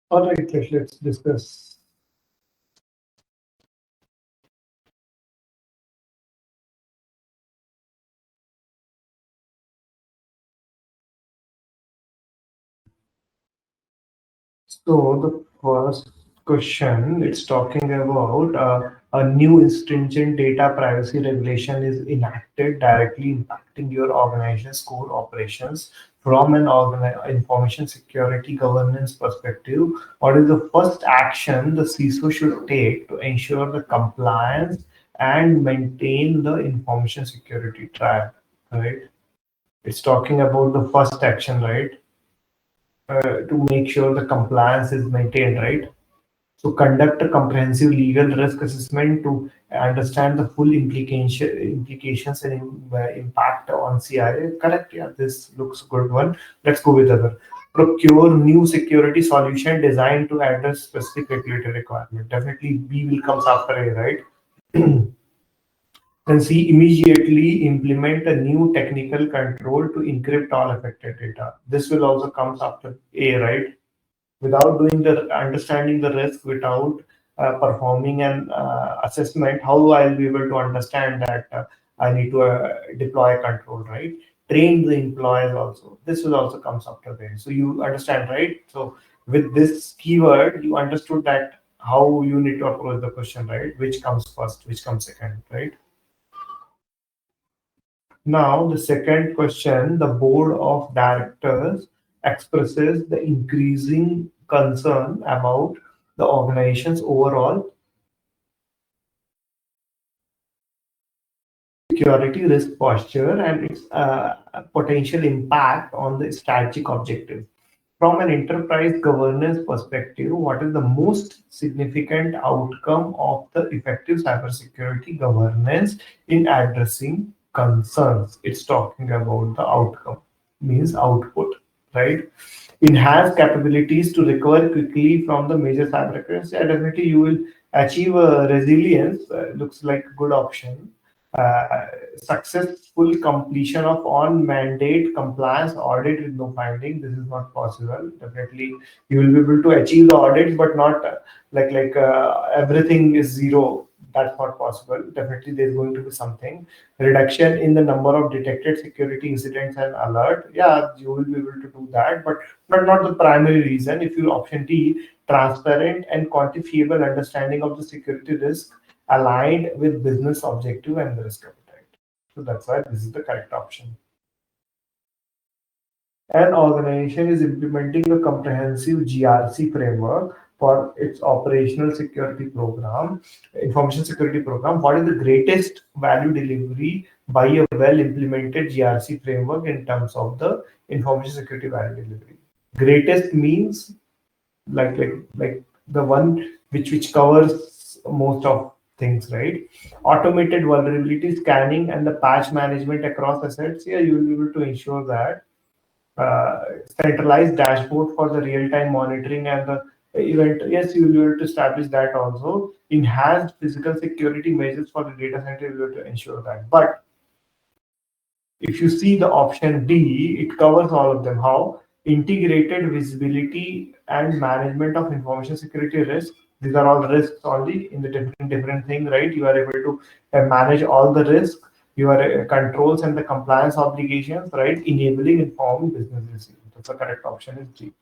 All right, let's discuss. So the first question, it's talking about a new stringent data privacy regulation is enacted directly impacting your organization's core operations from an information security governance perspective. What is the first action the CISO should take to ensure the compliance and maintain the information security track, right? It's talking about the first action, right? To make sure the compliance is maintained, right? So conduct a comprehensive legal risk assessment to understand the full implications and impact on CIA. Correct? Yeah, this looks good one. Let's go with other. Procure new security solution designed to address specific regulatory requirement. Definitely B will comes after A, right? And C, immediately implement a new technical control to encrypt all affected data. This will also comes after A, right? Without doing the understanding the risk, without performing an assessment, how I'll be able to understand that I need to deploy a control, right? Train the employees also. This will also comes after there. So you understand, right? So with this keyword, you understood that how you need to approach the question, right? Which comes first, which comes second, right? Now, the second question, the board of directors expresses the increasing concern about the organization's overall security risk posture and its potential impact on the strategic objective. From an enterprise governance perspective, what is the most significant outcome of the effective cybersecurity governance in addressing concerns? It's talking about the outcome, means output, right? Enhance capabilities to recover quickly from the major cyber attacks. Yeah, definitely you will achieve a resilience. Looks like a good option. Successful completion of on mandate compliance audit with no finding. This is not possible. Definitely you will be able to achieve the audits, but not everything is zero. That's not possible. Definitely there's going to be something. Reduction in the number of detected security incidents and alert. Yeah, you will be able to do that, but not the primary reason. If you option D, transparent and quantifiable understanding of the security risk aligned with business objective and the risk appetite. So that's why this is the correct option. An organization is implementing a comprehensive GRC framework for its operational security program, information security program. What is the greatest value delivery by a well implemented GRC framework in terms of the information security value delivery? Greatest means like the one which covers most of things, right? Automated vulnerability scanning and the patch management across assets. Yeah, you will be able to ensure that centralized dashboard for the real-time monitoring and the event. Yes, you will be able to establish that also. Enhanced physical security measures for the data center, you will be able to ensure that. But if you see the option D, it covers all of them. How? Integrated visibility and management of information security risk. These are all risks only in the different thing, right? You are able to manage all the risk, your controls and the compliance obligations, right? Enabling informed business decisions. That's the correct option is D.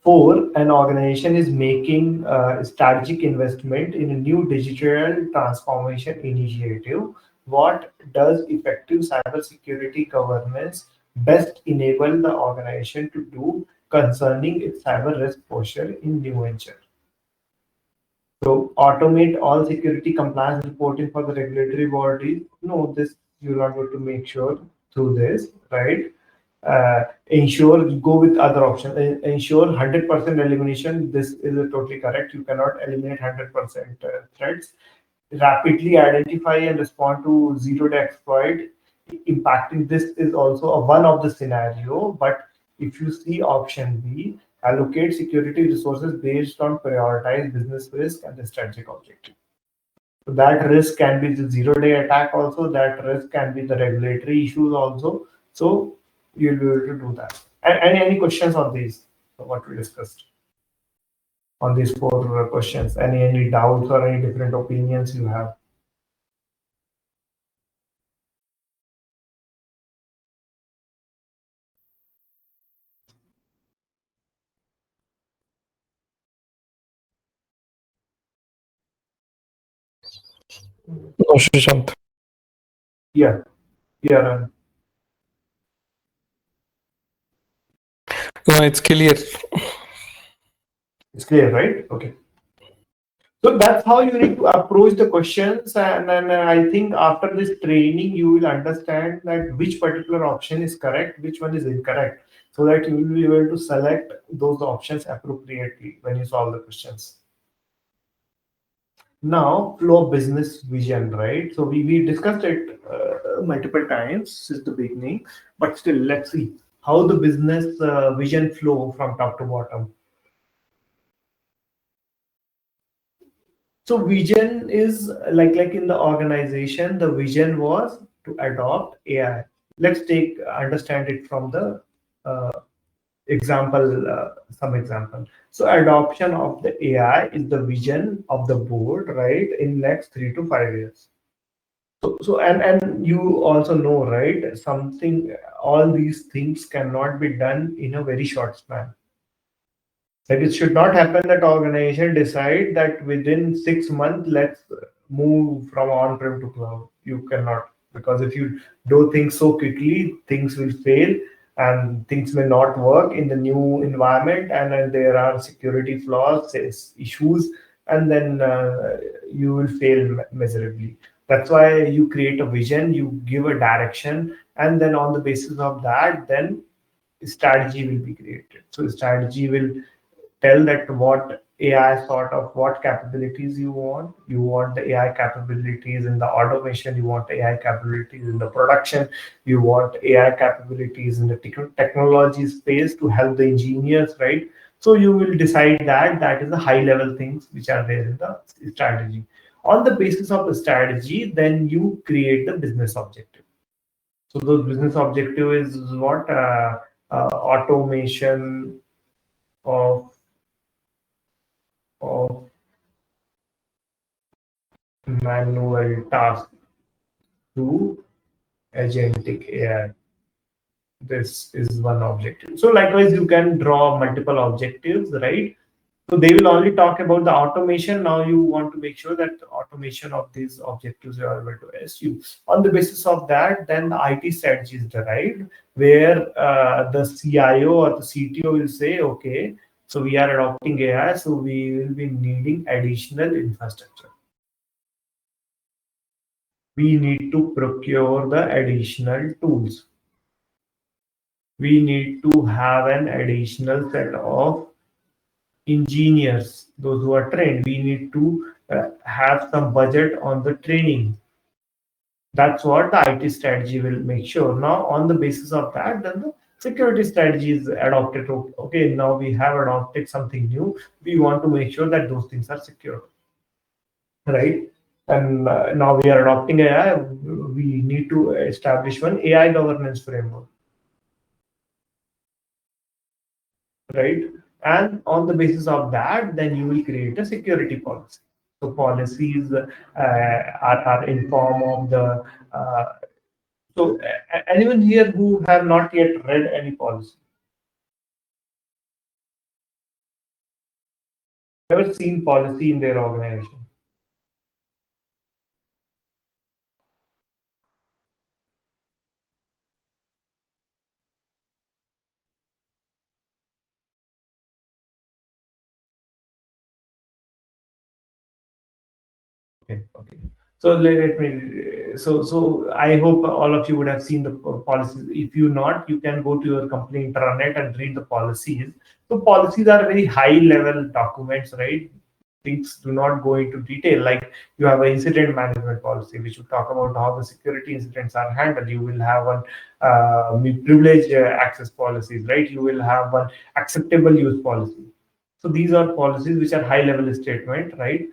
Four, an organization is making strategic investment in a new digital transformation initiative. What does effective cybersecurity governance best enable the organization to do concerning its cyber risk posture in new venture? So automate all security compliance reporting for the regulatory bodies. No, this you're not going to make sure through this, right? Ensure you go with other options. Ensure 100% elimination. This is totally correct. You cannot eliminate 100% threats. Rapidly identify and respond to zero-day exploit. Impacting this is also a one of the scenario. But if you see option B, allocate security resources based on prioritized business risk and the strategic objective. So that risk can be the zero-day attack also. That risk can be the regulatory issues also. So you'll be able to do that. And any questions on these? What we discussed? on these four questions? Any doubts or any different opinions you have? No, Srishant. Yeah, yeah, No, it's clear. it's clear, right? Okay. So that's how you need to approach the questions, and then I think after this training, you will understand that which particular option is correct, which one is incorrect, so that you will be able to select those options appropriately when you solve the questions. Now, flow of business vision, right? So we discussed it multiple times since the beginning, but still, let's see how the business vision flow from top to bottom. So vision is like in the organization, the vision was to adopt AI. Let's take understand it from the uh, example, some example. So adoption of the AI is the vision of the board, right, in next 3 to 5 years. So and you also know, right, something, all these things cannot be done in a very short span. Like it should not happen that organization decide that within 6 months let's move from on-prem to cloud. You cannot, because if you do things so quickly, things will fail and things may not work in the new environment, and then there are security flaws, issues, and then you will fail miserably. That's why you create a vision, you give a direction, and then on the basis of that, then strategy will be created. So strategy will tell that what AI sort of what capabilities you want. You want the AI capabilities in the automation, you want AI capabilities in the production, you want AI capabilities in the technology space to help the engineers, right? So you will decide that that is the high level things which are there in the strategy. On the basis of the strategy, then you create the business objective. So the business objective is what automation of of manual task to agentic AI. This is one objective. So likewise, you can draw multiple objectives, right? So they will only talk about the automation. Now you want to make sure that the automation of these objectives you are able to achieve. On the basis of that, then the IT strategy is derived, where the CIO or the CTO will say, okay, so we are adopting AI, so we will be needing additional infrastructure. We need to procure the additional tools. We need to have an additional set of engineers, those who are trained. We need to have some budget on the training. That's what the IT strategy will make sure. Now, on the basis of that, then the security strategy is adopted. Okay, now we have adopted something new. We want to make sure that those things are secure, right? And now we are adopting AI. We need to establish one AI governance framework, right? And on the basis of that, then you will create a security policy. So policies are in form of the. So anyone here who have not yet read any policy, never seen policy in their organization? Okay, okay. So let me. So I hope all of you would have seen the policies. If you not, you can go to your company intranet and read the policies. So policies are very high level documents, right? Things do not go into detail. Like you have an incident management policy, which will talk about how the security incidents are handled. You will have one privilege access policies, right? You will have one acceptable use policy. So these are policies which are high level statement, right?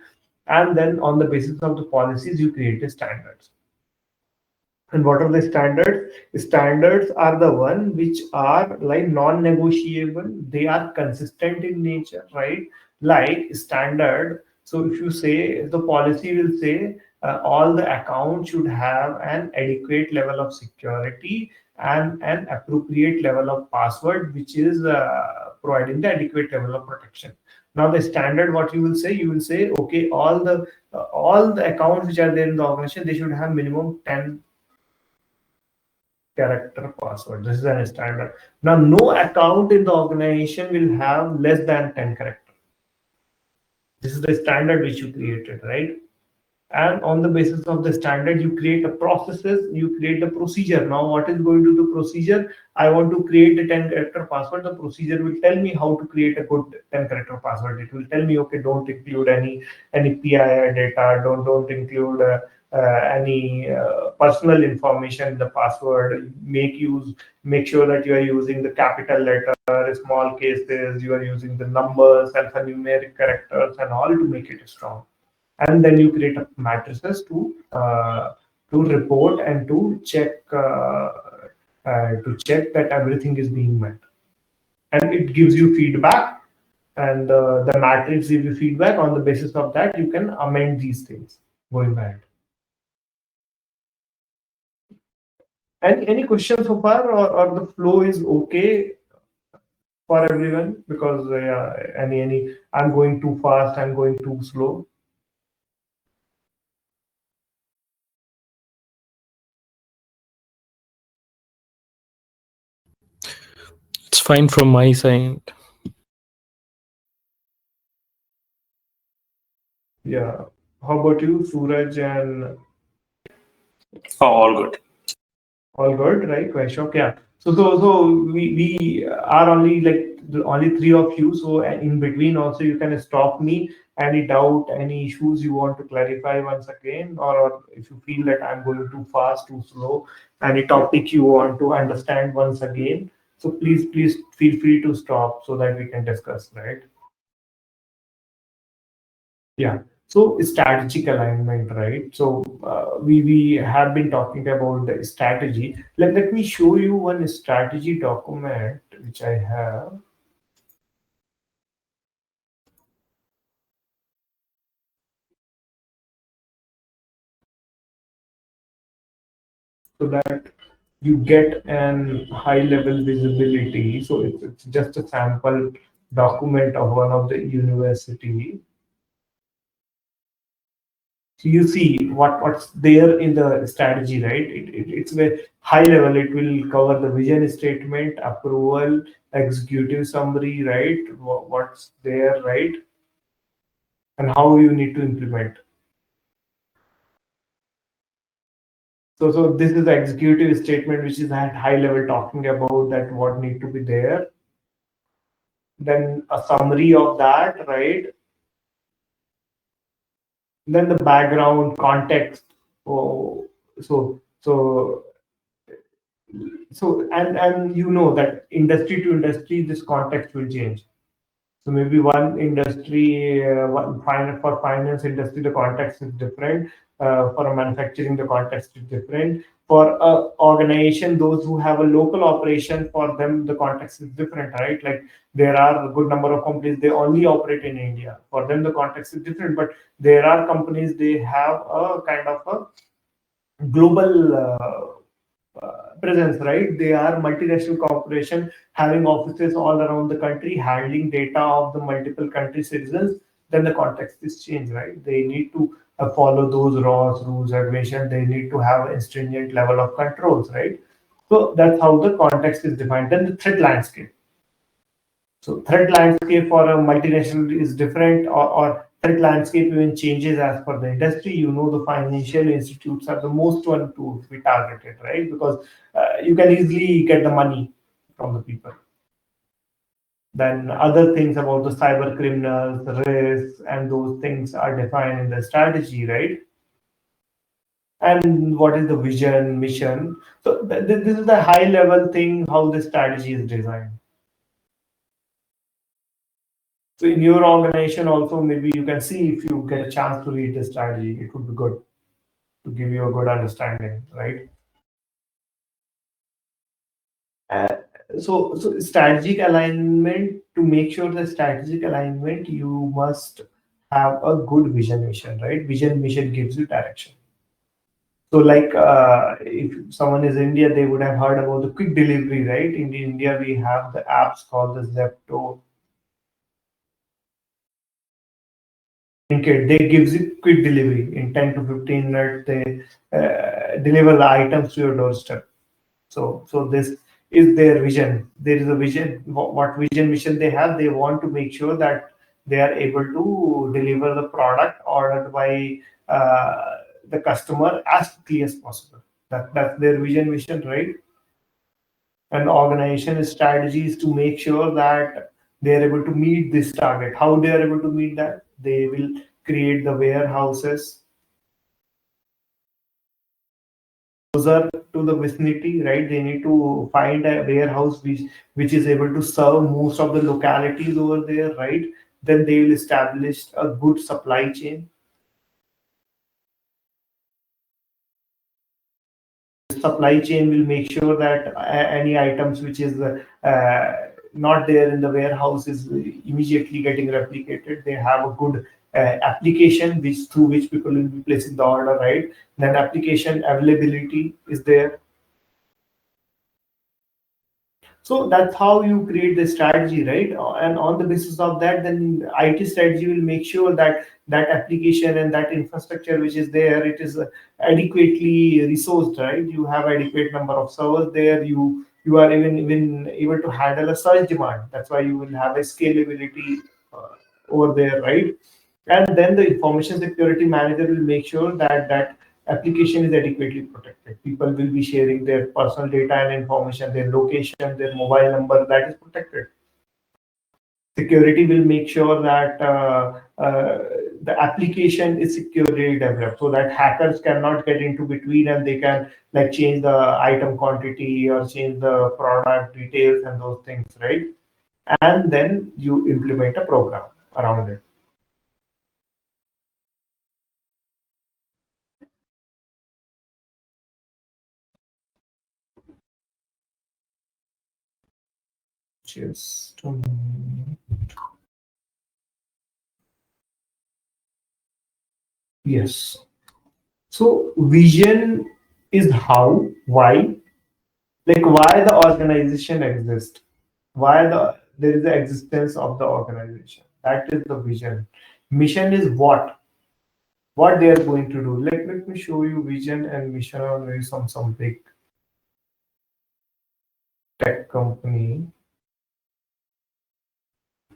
And then on the basis of the policies, you create the standards. And what are the standards? Standards are the one which are like non-negotiable. They are consistent in nature, right? like standard. So if you say, the policy will say all the accounts should have an adequate level of security and an appropriate level of password, which is providing the adequate level of protection. Now the standard, what you will say, okay, all the accounts which are there in the organization, they should have minimum 10 character password. This is a standard. Now no account in the organization will have less than 10 character. This is the standard which you created, right? And on the basis of the standard, you create a processes, you create a procedure. Now what is going to the procedure? I want to create a 10 character password. The procedure will tell me how to create a good 10 character password. It will tell me, okay, don't include any PII data, don't include any personal information in the password. Make sure that you are using the capital letter, small cases, you are using the numbers, alphanumeric characters, and all to make it strong. And then you create a matrices to report and to check that everything is being met, and it gives you feedback, and the matrix gives you feedback. On the basis of that, you can amend these things going ahead. Any questions so far, or the flow is okay for everyone? Because any I'm going too fast, I'm going too slow. It's fine from my side. Yeah. How about you, Suraj and Oh, all good. all good, right? Vaishak, yeah. So we are only like only three of you. So in between also you can stop me. Any doubt, any issues you want to clarify once again, or if you feel that I'm going too fast, too slow, any topic you want to understand once again. So please feel free to stop so that we can discuss, right? Yeah. So strategic alignment, right? So we have been talking about the strategy. Let me show you one strategy document which I have, so that you get an high level visibility. So it's just a sample document of one of the university. So you see what's there in the strategy, right? It's very high level. It will cover the vision statement, approval, executive summary, right? What's there, right? And how you need to implement. So this is the executive statement, which is at high level talking about that what need to be there. Then a summary of that, right? Then the background context. Oh, so and you know that industry to industry this context will change. So maybe one industry, for finance industry, the context is different. For a manufacturing, the context is different. For a organization, those who have a local operation, for them the context is different, right? Like there are a good number of companies they only operate in India. For them, the context is different. But there are companies they have a kind of a global presence, right? They are multinational corporation having offices all around the country, handling data of the multiple country citizens. Then the context is changed, right? They need to follow those laws, rules, regulation. They need to have a stringent level of controls, right? So that's how the context is defined. Then the threat landscape. So threat landscape for a multinational is different, or threat landscape even changes as per the industry. You know, the financial institutes are the most one to be targeted, right? Because you can easily get the money from the people. Then other things about the cyber criminals, risks, and those things are defined in the strategy, right? And what is the vision, mission? So this is the high level thing how the strategy is designed. So in your organization also, maybe you can see if you get a chance to read the strategy, it would be good to give you a good understanding, right? So strategic alignment, to make sure the strategic alignment, you must have a good vision mission, right? Vision mission gives you direction. So like if someone is India, they would have heard about the quick delivery, right? In India, we have the apps called the Zepto. They gives you quick delivery in 10 to 15 minutes. They deliver the items to your doorstep. So this is their vision. There is a vision. What vision mission they have? They want to make sure that they are able to deliver the product ordered by the customer as quickly as possible. That's their vision mission, right? And organization strategies to make sure that they are able to meet this target. How they are able to meet that? They will create the warehouses closer to the vicinity, right? They need to find a warehouse which is able to serve most of the localities over there, right? Then they will establish a good supply chain. Supply chain will make sure that any items which is not there in the warehouse is immediately getting replicated. They have a good application which through which people will be placing the order, right? Then application availability is there. So that's how you create the strategy, right? And on the basis of that, then IT strategy will make sure that that application and that infrastructure which is there, it is adequately resourced, right? You have adequate number of servers there. You are even able to handle a surge demand. That's why you will have a scalability over there, right? And then the information security manager will make sure that that application is adequately protected. People will be sharing their personal data and information, their location, their mobile number, that is protected. Security will make sure that the application is securely developed so that hackers cannot get into between and they can like change the item quantity or change the product details and those things, right? And then you implement a program around it. Just a moment. Yes. So vision is how, why, like why the organization exists, why there is the existence of the organization. That is the vision. Mission is what they are going to do. Let me show you vision and mission on maybe some big tech company.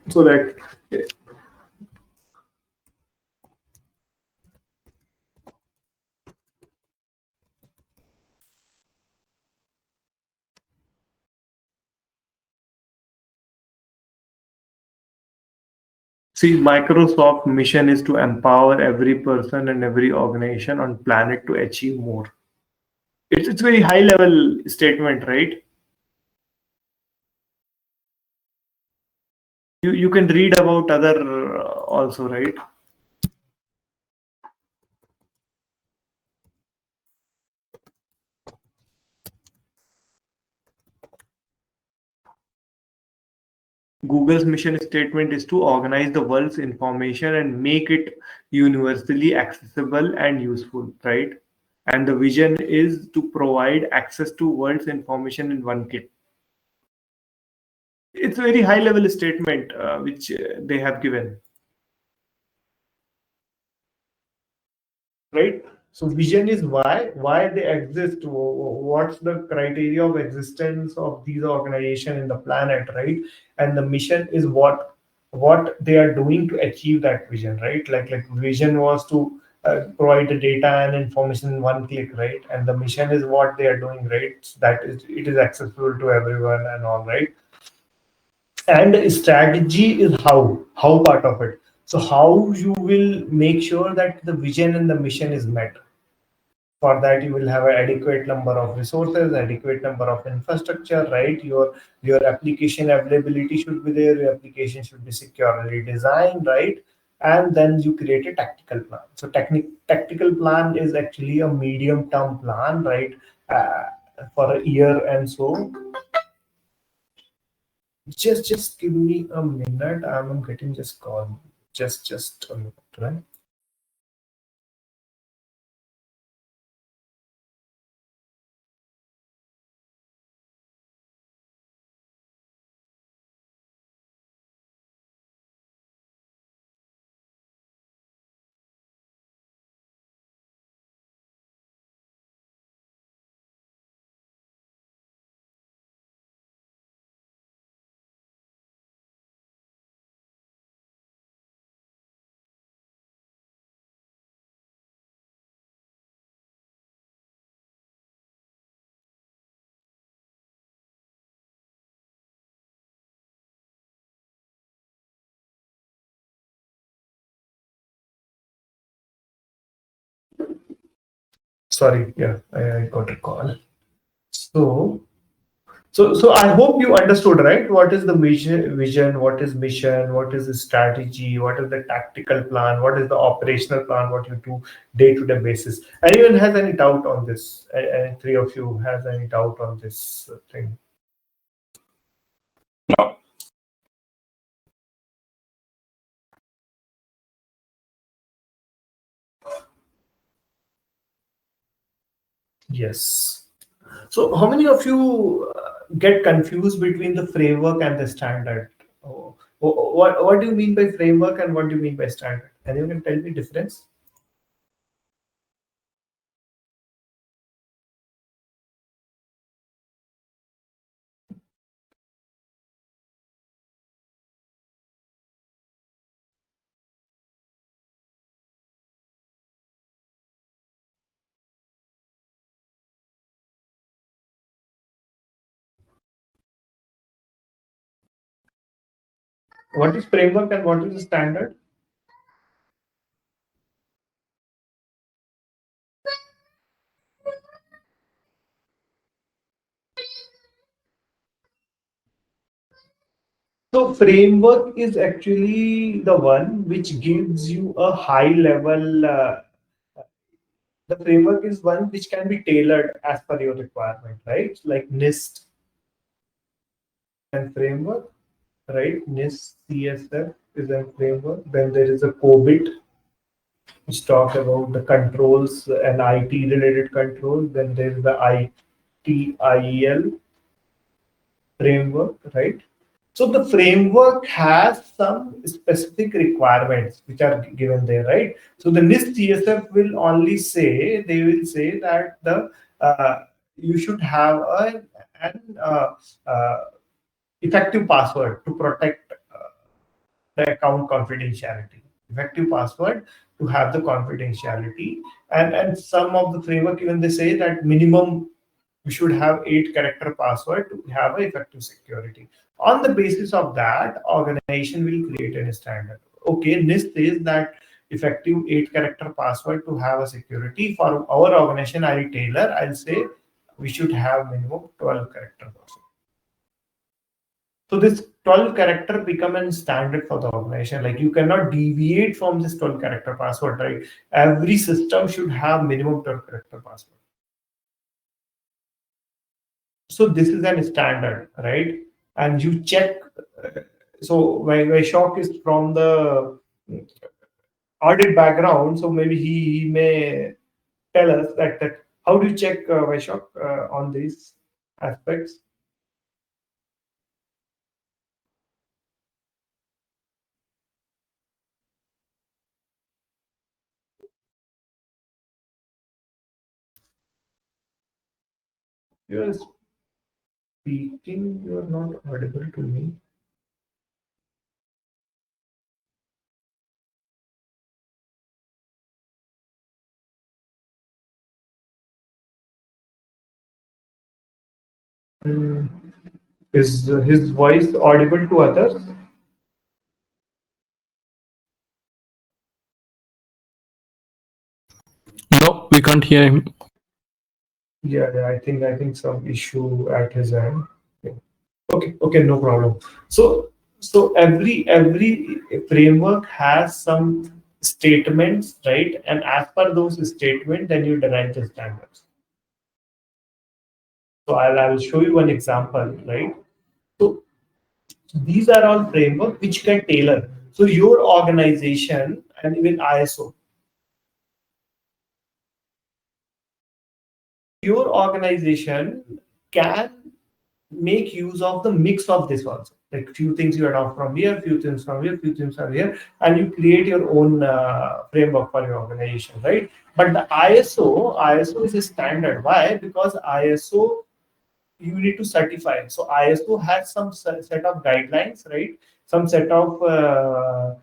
So that see, Microsoft mission is to empower every person and every organization on planet to achieve more. It's very high level statement, right? You can read about other also, right? Google's mission statement is to organize the world's information and make it universally accessible and useful, right? And the vision is to provide access to world's information in one click. It's a very high level statement which they have given, right? So vision is why they exist. What's the criteria of existence of these organizations in the planet, right? And the mission is what they are doing to achieve that vision, right? Like vision was to provide the data and information in one click, right? And the mission is what they are doing, right? That is, it is accessible to everyone and all, right? And strategy is how part of it. So how you will make sure that the vision and the mission is met. For that you will have an adequate number of resources, adequate number of infrastructure, right? Your application availability should be there, your application should be securely designed, right? And then you create a tactical plan. So tactical plan is actually a medium term plan, right? For a year and so Just give me a minute. I'm getting this call. Just a minute, right? Sorry, yeah, I got a call. So I hope you understood, right? What is the vision? What is mission? What is the strategy? What is the tactical plan? What is the operational plan? What you do day-to-day basis? Anyone has any doubt on this? Any three of you has any doubt on this thing? No. Yes. So how many of you get confused between the framework and the standard? Oh, what do you mean by framework and what do you mean by standard? Anyone can tell me difference? What is framework and what is the standard? So framework is actually the one which gives you a high level. The framework is one which can be tailored as per your requirement, right? Like NIST and framework, right? NIST CSF is a framework. Then there is a COBIT, which talk about the controls and IT related controls. Then there is the ITIL framework, right? So the framework has some specific requirements which are given there, right? So the NIST CSF will only say, they will say that the you should have an effective password to protect the account confidentiality. Effective password to have the confidentiality, and some of the framework even they say that minimum we should have 8-character password to have a effective security. On the basis of that, organization will create a standard. Okay, NIST says that effective 8-character password to have a security. For our organization, I'll tailor, I'll say we should have minimum 12-character password. So this 12 character become a standard for the organization. Like you cannot deviate from this 12 character password, right? Every system should have minimum 12 character password. So this is an standard, right? And you check. So my shock is from the audit background. So maybe he may tell us that how do you check Vaishak on these aspects? You are speaking, you are not audible to me. Hmm. Is his voice audible to others? No, we can't hear him. Yeah, I think some issue at his end. Okay, okay, no problem. So every framework has some statements, right? And as per those statements, then you derive the standards. So I'll show you one example, right? So So these are all framework which can tailor. So your organization and even ISO, your organization can make use of the mix of this also. Like few things you adopt from here, few things from here, few things from here, and you create your own framework for your organization, right? But the ISO is a standard. Why? Because ISO you need to certify. So ISO has some set of guidelines, right? Some set of uh,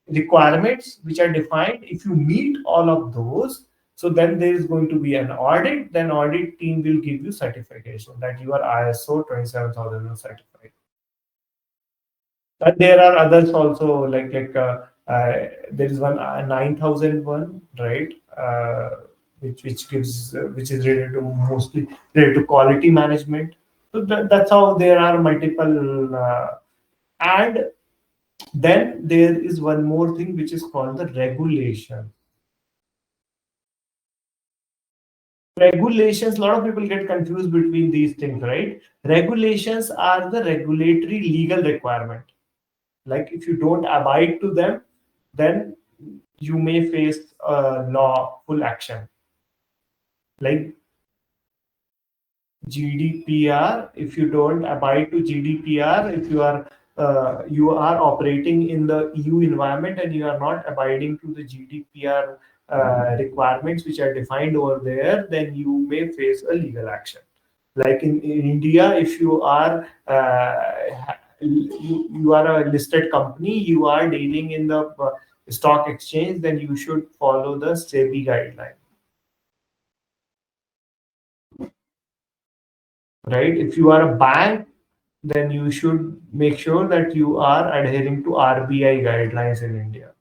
requirements which are defined. If you meet all of those, so then there is going to be an audit. Then audit team will give you certification that you are ISO 27000 certified. And there are others also there is one 9001, right? Which gives which is related to mostly related to quality management. So that's how there are multiple and then there is one more thing which is called the regulation. Regulations, a lot of people get confused between these things, right? Regulations are the regulatory legal requirement. Like if you don't abide to them, then you may face lawful action. Like GDPR, if you don't abide to GDPR, if you are operating in the EU environment and you are not abiding to the GDPR requirements which are defined over there, then you may face a legal action. Like in India, if you are you are a listed company, you are dealing in the stock exchange, then you should follow the SEBI guideline, right? If you are a bank, then you should make sure that you are adhering to RBI guidelines in India.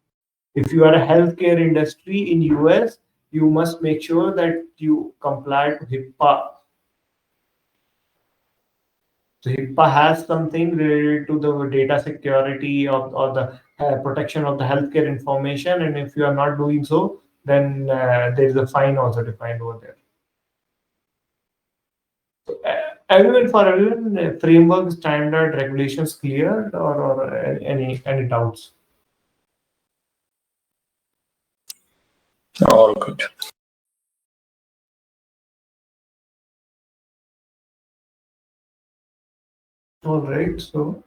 If you are a healthcare industry in US, you must make sure that you comply to HIPAA. So HIPAA has something related to the data security of or the protection of the healthcare information, and if you are not doing so, then there is a fine also defined over there. So, everyone for everyone, framework, standard, regulations clear, or any doubts? All good. All right, so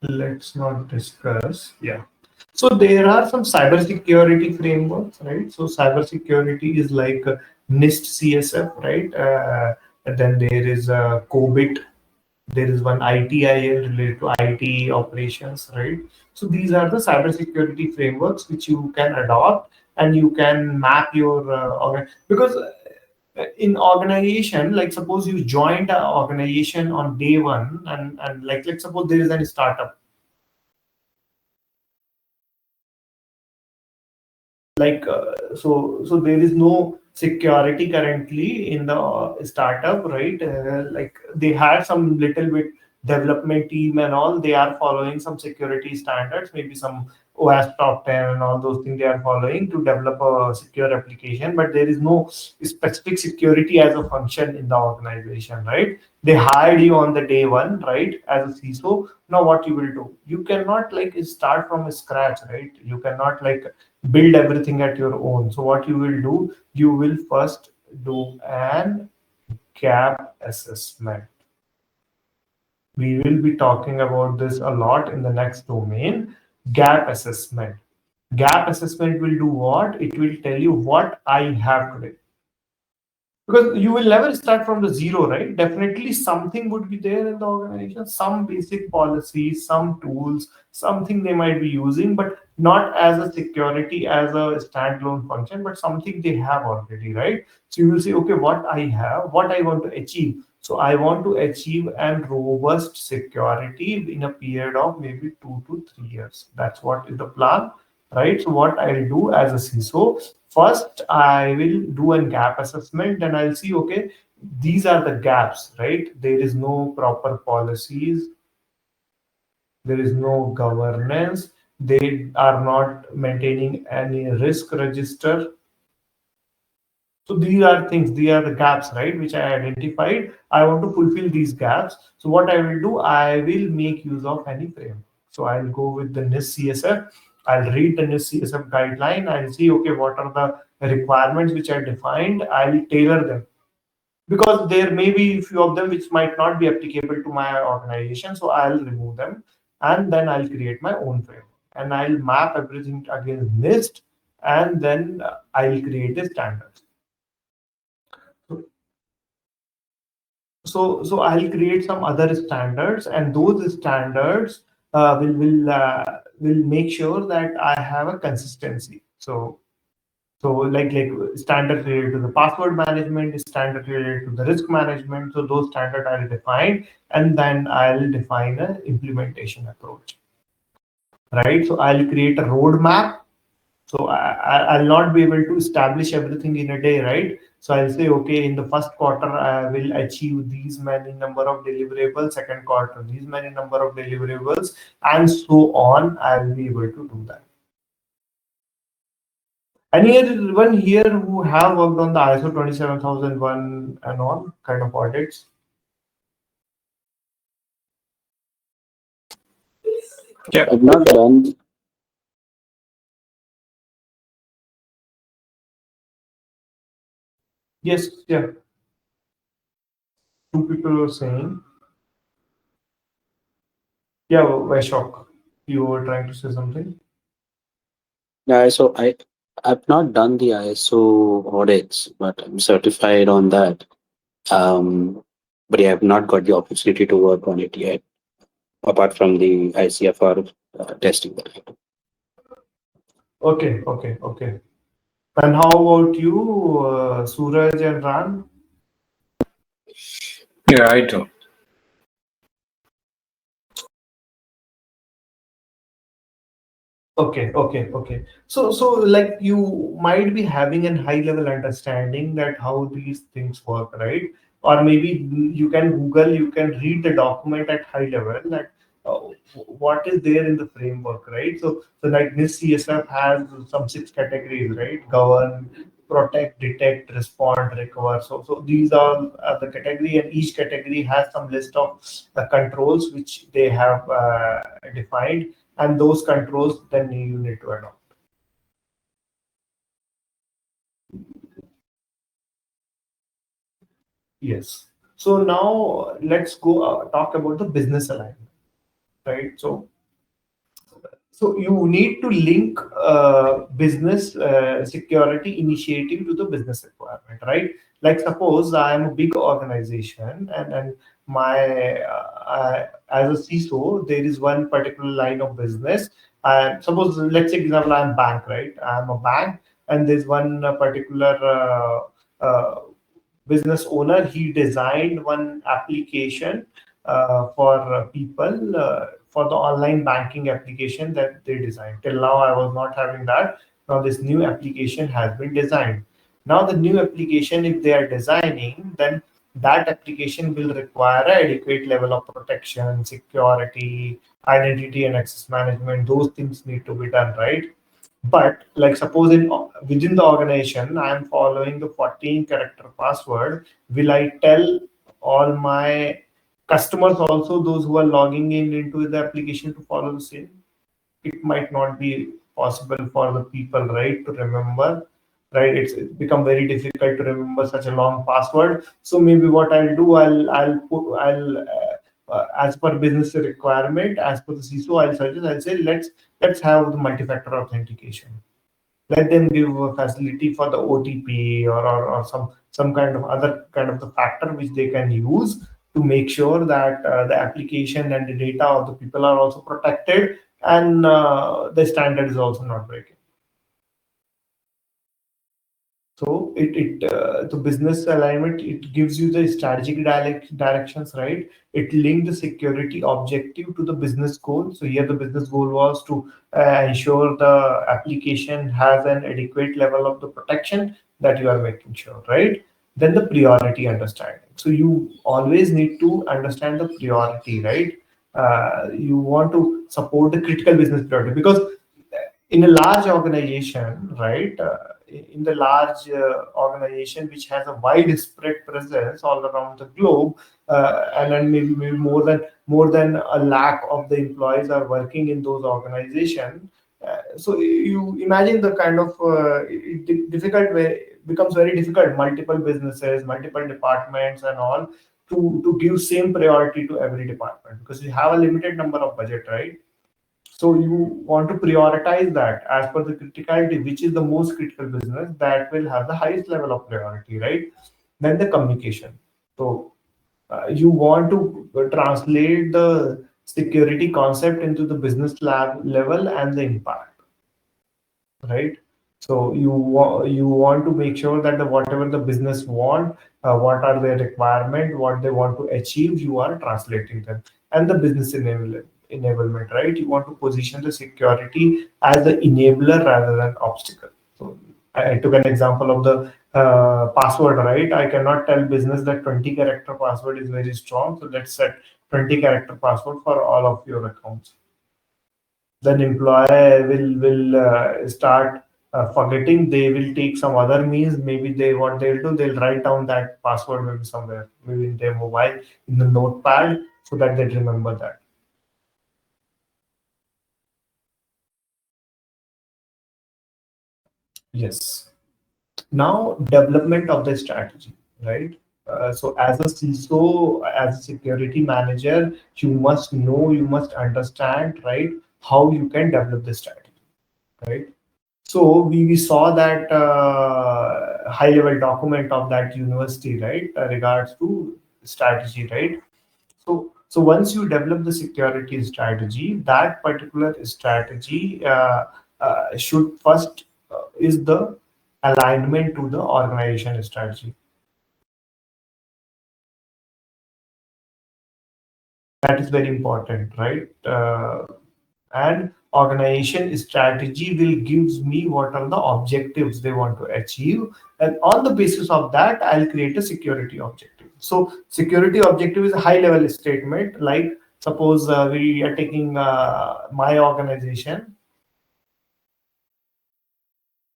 let's not discuss. Yeah. So there are some cybersecurity frameworks, right? So cybersecurity is like NIST CSF, right? And then there is COBIT. There is one ITIL related to IT operations, right? So these are the cybersecurity frameworks which you can adopt and you can map your because in organization, like suppose you joined an organization on day one, and like let's suppose there is a startup, like so there is no security currently in the startup, right? Like they had some little bit development team and all, they are following some security standards, maybe some OS top 10 and all those things they are following to develop a secure application, but there is no specific security as a function in the organization, right? They hired you on the day one, right, as a CISO. Now what you will do, you cannot like start from scratch, right? You cannot like build everything at your own. So what you will do, you will first do an gap assessment. We will be talking about this a lot in the next domain. Gap assessment. Gap assessment will do what? It will tell you what I have today, because you will never start from the zero, right? Definitely something would be there in the organization, some basic policies, some tools, something they might be using, but not as a security as a standalone function, but something they have already, right? So you will say, okay, what I have, what I want to achieve. So I want to achieve an robust security in a period of maybe 2 to 3 years. That's what is the plan, right? So what I'll do as a CISO, first I will do a gap assessment and I'll see, okay, these are the gaps, right? There is no proper policies, there is no governance, they are not maintaining any risk register. So these are things, these are the gaps, right, which I identified. I want to fulfill these gaps. So what I will do, I will make use of any framework. So I'll go with the NIST CSF. I'll read the NIST CSF guideline. I'll see, okay, what are the requirements which are defined. I'll tailor them because there may be a few of them which might not be applicable to my organization. So I'll remove them and then I'll create my own framework and I'll map everything against NIST and then I'll create the standards. So I'll create some other standards, and those standards will make sure that I have a consistency. So like standard related to the password management, standard related to the risk management. So those standard I'll define, and then I'll define an implementation approach. Right. So I'll create a roadmap. So I'll not be able to establish everything in a day, right? So I'll say, okay, in the first quarter, I will achieve these many number of deliverables, second quarter, these many number of deliverables, and so on. I'll be able to do that. Anyone here who have worked on the ISO 27001 and all kind of audits? Yeah. I've not done. Yes, yeah. Two people were saying. Yeah, Vaishok, you were trying to say something. Yeah, so I've not done the ISO audits, but I'm certified on that. But yeah, I've not got the opportunity to work on it yet, apart from the ICFR testing that I do. Okay. And how about you, Suraj and Ran? Yeah, I do. Okay. So like you might be having a high level understanding that how these things work, right? Or maybe you can Google, you can read the document at high level that uh, what is there in the framework, right? So like this CSF has some 6 categories, right? Govern, protect, detect, respond, recover. So these are the category, and each category has some list of controls which they have defined, and those controls then you need to adopt. Yes. So now let's go talk about the business alignment, right? So you need to link business security initiative to the business requirement, right? Like suppose I am a big organization and my as a CISO, there is one particular line of business. Suppose let's say example I'm bank, right? I'm a bank and there's one particular business owner. He designed one application for people for the online banking application that they designed. Till now I was not having that. Now this new application has been designed. Now the new application, if they are designing, then that application will require an adequate level of protection, security, identity and access management. Those things need to be done, right? But like suppose in within the organization, I am following the 14 character password. Will I tell all my customers also, those who are logging in into the application, to follow the same? It might not be possible for the people, right, to remember, right? It's become very difficult to remember such a long password. So maybe what I'll do, I'll as per business requirement, as per the CISO, I'll say let's have the multi-factor authentication. Let them give a facility for the OTP or some kind of other kind of the factor which they can use to make sure that the application and the data of the people are also protected, and the standard is also not breaking. So the business alignment, it gives you the strategic directions, right? It linked the security objective to the business goal. So here the business goal was to ensure the application has an adequate level of the protection that you are making sure, right? Then the priority understanding. So you always need to understand the priority, right? You want to support the critical business priority because in a large organization, right? In the large organization which has a widespread presence all around the globe, and then maybe more than a lakh of the employees are working in those organizations. So you imagine the kind of difficult way becomes very difficult. Multiple businesses, multiple departments, and all to give same priority to every department because you have a limited number of budget, right? So you want to prioritize that as per the criticality, which is the most critical business that will have the highest level of priority, right? Then the communication. So you want to translate the security concept into the business lab level and the impact, right? So you want to make sure that whatever the business want, what are their requirement, what they want to achieve, you are translating them. And the business enablement, right? You want to position the security as the enabler rather than obstacle. So I took an example of the password, right? I cannot tell business that 20 character password is very strong, so let's set 20 character password for all of your accounts. Then employee will start forgetting. They will take some other means. Maybe what they'll do, they'll write down that password maybe somewhere, maybe in their mobile, in the notepad, so that they remember that. Yes. Now development of the strategy, right? So as a CISO, as a security manager, you must know, you must understand, right, how you can develop the strategy, right? So we saw that high level document of that university, right, regards to strategy, right? So once you develop the security strategy, that particular strategy should first is the alignment to the organization strategy. That is very important, right? And organization strategy will gives me what are the objectives they want to achieve, and on the basis of that I'll create a security objective. So security objective is a high level statement, like suppose we are taking my organization.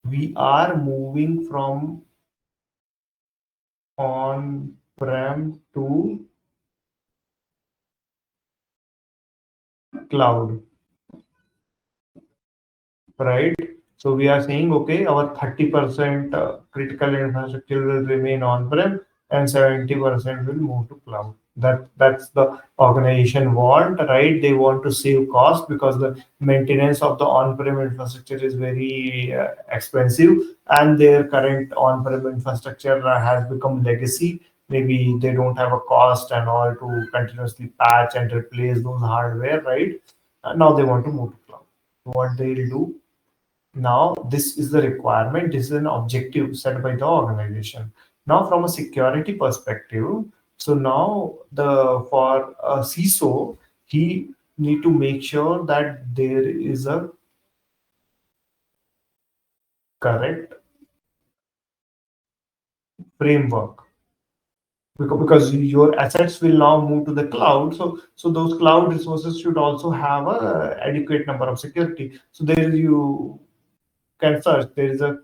We are moving from on prem to cloud, right? So we are saying, okay, our 30% critical infrastructure will remain on-prem and 70% will move to cloud. That's the organization want, right? They want to save cost because the maintenance of the on-prem infrastructure is very expensive, and their current on-prem infrastructure has become legacy. Maybe they don't have a cost and all to continuously patch and replace those hardware, right? Now they want to move to cloud. What they'll do, now this is the requirement, this is an objective set by the organization. Now from a security perspective, so now the for a CISO, he need to make sure that there is a correct framework, because your assets will now move to the cloud. So those cloud resources should also have a adequate number of security. So there you can search, there is a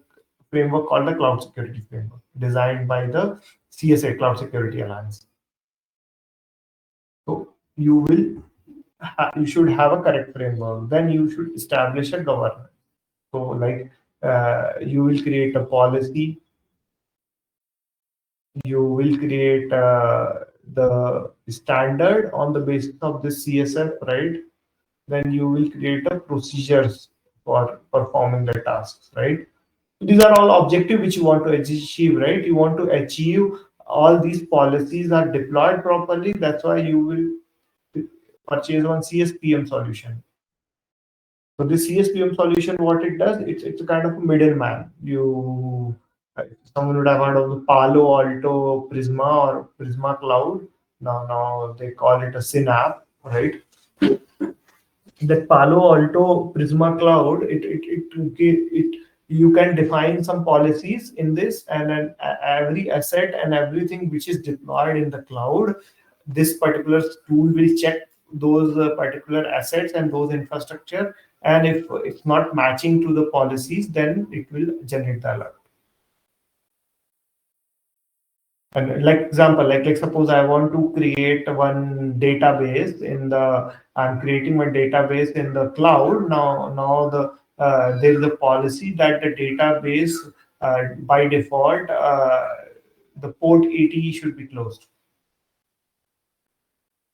framework called the Cloud Security Framework, designed by the CSA, Cloud Security Alliance. So you should have a correct framework. Then you should establish a governance. So like you will create a policy, you will create the standard on the basis of the CSF, right? Then you will create a procedures for performing the tasks, right? These are all objective which you want to achieve, right? You want to achieve all these policies are deployed properly. That's why you will purchase one CSPM solution. So this CSPM solution, what it does, it's a kind of a middleman. Someone would have heard of the Palo Alto Prisma or Prisma Cloud. Now they call it a Synapse, right? That Palo Alto Prisma Cloud, it you can define some policies in this, and then every asset and everything which is deployed in the cloud, this particular tool will check those particular assets and those infrastructure and if it's not matching to the policies, then it will generate the alert. And like example, like suppose I want to create one database in the, I'm creating my database in the cloud. Now the there is a policy that the database by default the port 80 should be closed.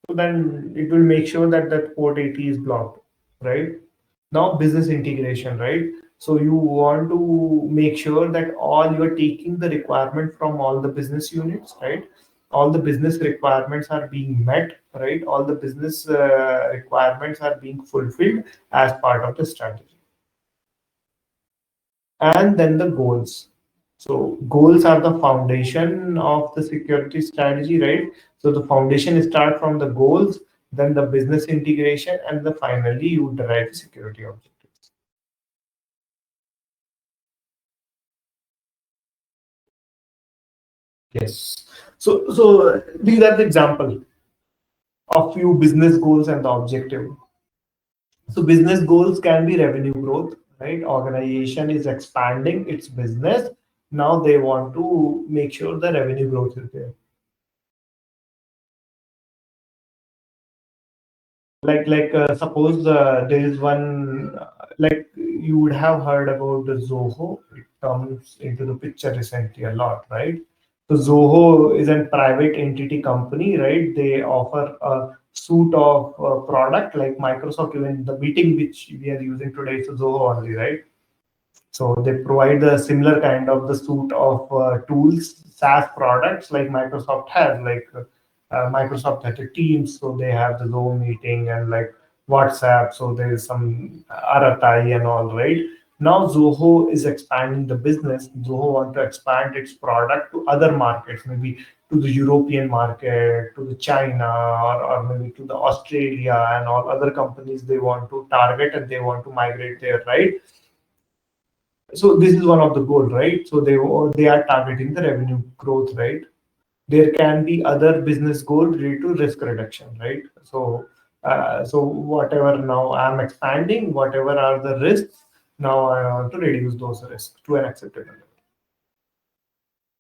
So then it will make sure that that port 80 is blocked, right? Now business integration, right? So you want to make sure that all you are taking the requirement from all the business units, right? All the business requirements are being met, right? All the business requirements are being fulfilled as part of the strategy. And then the goals. So goals are the foundation of the security strategy, right? So the foundation start from the goals, then the business integration, and then finally you derive the security objectives. Yes. So these are the example of few business goals and the objective. So business goals can be revenue growth, right? Organization is expanding its business. Now they want to make sure the revenue growth is there. Suppose there is one like you would have heard about the Zoho. It comes into the picture recently a lot, right? So Zoho is a private entity company, right? They offer a suite of product like Microsoft. Even the meeting which we are using today is Zoho only, right? So they provide a similar kind of the suite of tools, SaaS products like Microsoft has, like Microsoft has a Teams, so they have the Zoom meeting, and like WhatsApp, so there is some Aratai and all, right? Now Zoho is expanding the business. Zoho want to expand its product to other markets, maybe to the European market, to the China, or maybe to the Australia and all other companies they want to target and they want to migrate there, right? So this is one of the goal, right? So they are targeting the revenue growth, right? There can be other business goal related to risk reduction, right? So whatever now I'm expanding, whatever are the risks, now I want to reduce those risks to an acceptable level,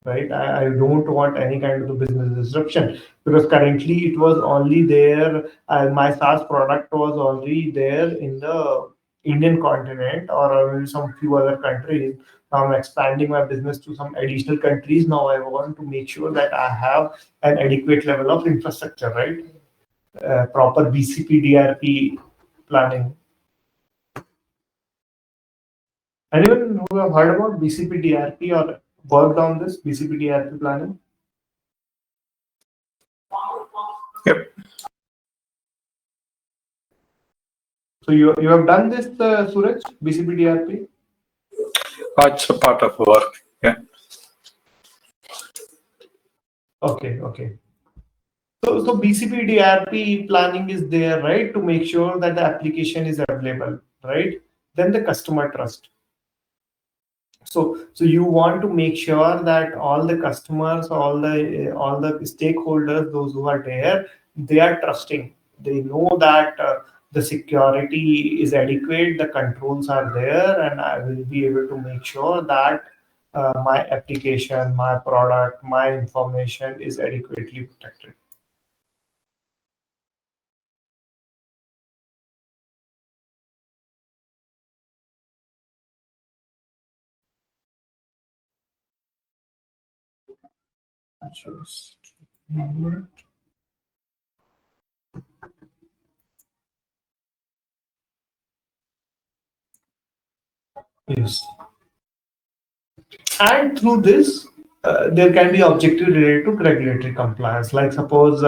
right? I don't want any kind of the business disruption, because currently it was only there. My SaaS product was only there in the Indian continent or maybe some few other countries. Now I'm expanding my business to some additional countries. Now I want to make sure that I have an adequate level of infrastructure, right? Proper BCP DRP planning. Anyone who have heard about BCP DRP or worked on this BCP DRP planning? Yep. So you have done this, Suraj, BCP DRP? It's a part of work. Yeah. Okay. So BCP DRP planning is there, right, to make sure that the application is available, right? Then the customer trust. So you want to make sure that all the customers, all the stakeholders, those who are there, they are trusting. They know that the security is adequate, the controls are there, and I will be able to make sure that my application, my product, my information is adequately protected. Just a moment. Yes. And through this, there can be objective related to regulatory compliance. Like suppose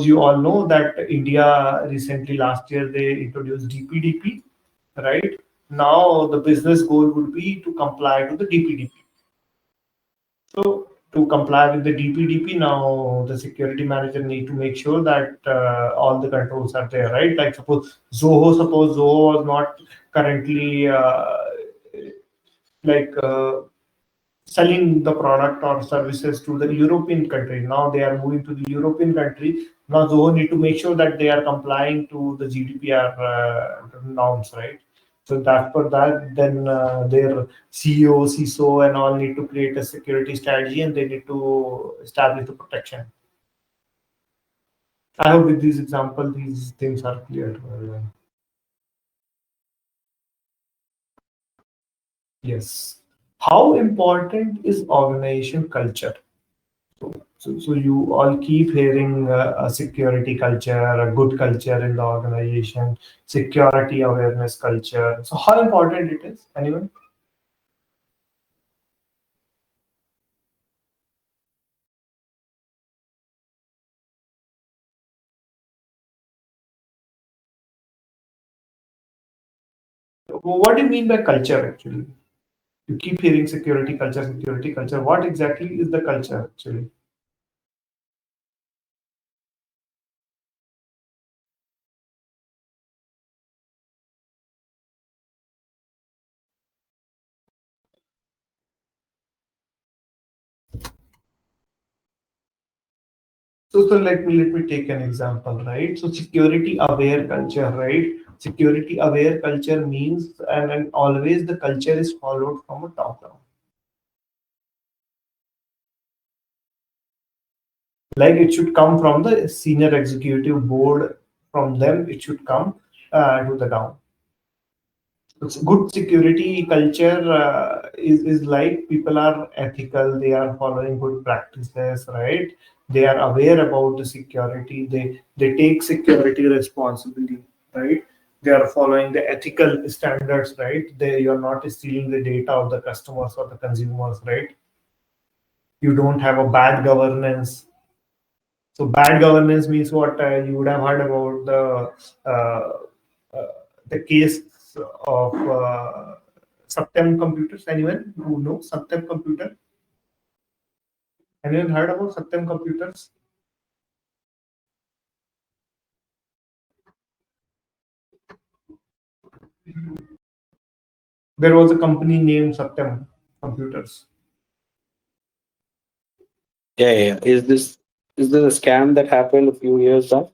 you all know that India recently last year they introduced DPDP, right? Now the business goal would be to comply to the DPDP. So to comply with the DPDP, now the security manager need to make sure that all the controls are there, right? Like suppose Zoho was not currently like selling the product or services to the European country. Now they are moving to the European country. Now they need to make sure that they are complying to the GDPR norms, right? So that for that, then their CEO, CISO, and all need to create a security strategy, and they need to establish the protection. I hope with this example, these things are clear. Yes. How important is organization culture? So you all keep hearing a security culture, a good culture in the organization, security awareness culture. So how important it is? Anyone? What do you mean by culture actually? You keep hearing security culture, security culture. What exactly is the culture actually? So let me take an example, right? So security aware culture, right? Security aware culture means, and always the culture is followed from a top down. Like it should come from the senior executive board. From them, it should come to the down. It's good security culture is like people are ethical, they are following good practices, right? They are aware about the security, they take security responsibility, right? They are following the ethical standards, right? You're not stealing the data of the customers or the consumers, right? You don't have a bad governance. So bad governance means what? You would have heard about uh, the case of Satyam Computers. Anyone who knows Satyam Computer? Anyone heard about Satyam Computers? There was a company named Satyam Computers. Yeah. Is this a scam that happened a few years back?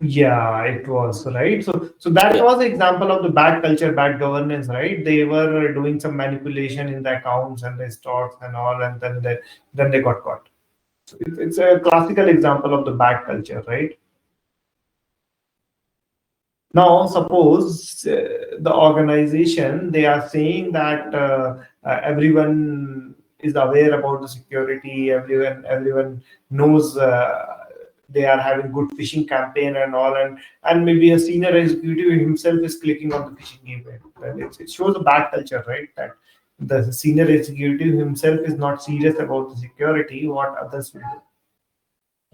Yeah, it was right. So that Yeah. was an example of the bad culture, bad governance, right? They were doing some manipulation in the accounts and the stocks and all, and then they got caught. So it's a classical example of the bad culture, right? Now, suppose the organization they are saying that everyone is aware about the security, everyone knows they are having good phishing campaign and all, and maybe a senior executive himself is clicking on the phishing email. And it shows a bad culture, right? That the senior executive himself is not serious about the security, what others will do,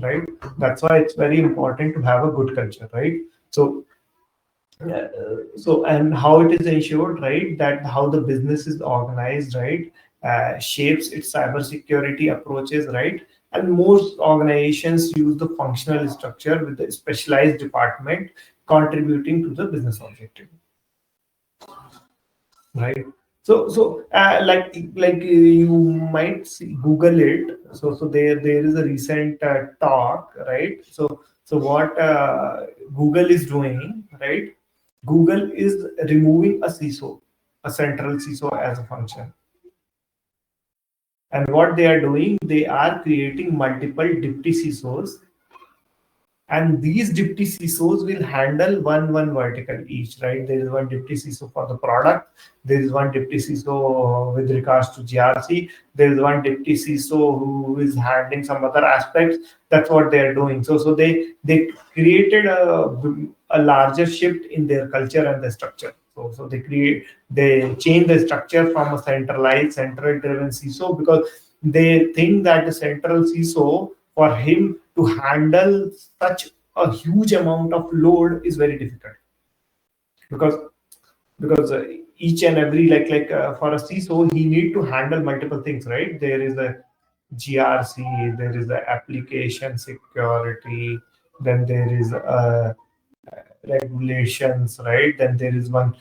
right? That's why it's very important to have a good culture, right? So and how it is ensured, right, that how the business is organized, right, shapes its cybersecurity approaches, right? And most organizations use the functional structure with the specialized department contributing to the business objective, right? You might see, Google it. So there is a recent talk, right? So what Google is doing, right? Google is removing a CISO, a central CISO as a function. And what they are doing, they are creating multiple deputy CISOs, and these deputy CISOs will handle one vertical each, right? There is one deputy CISO for the product, there is one deputy CISO with regards to GRC, there is one deputy CISO who is handling some other aspects. That's what they are doing. So they created a larger shift in their culture and the structure. So they change the structure from a centralized, central driven CISO, because they think that the central CISO, for him to handle such a huge amount of load, is very difficult, because because each and every, for a CISO, he need to handle multiple things, right? There is a GRC, there is the application security, then there is regulations, right? Then there is one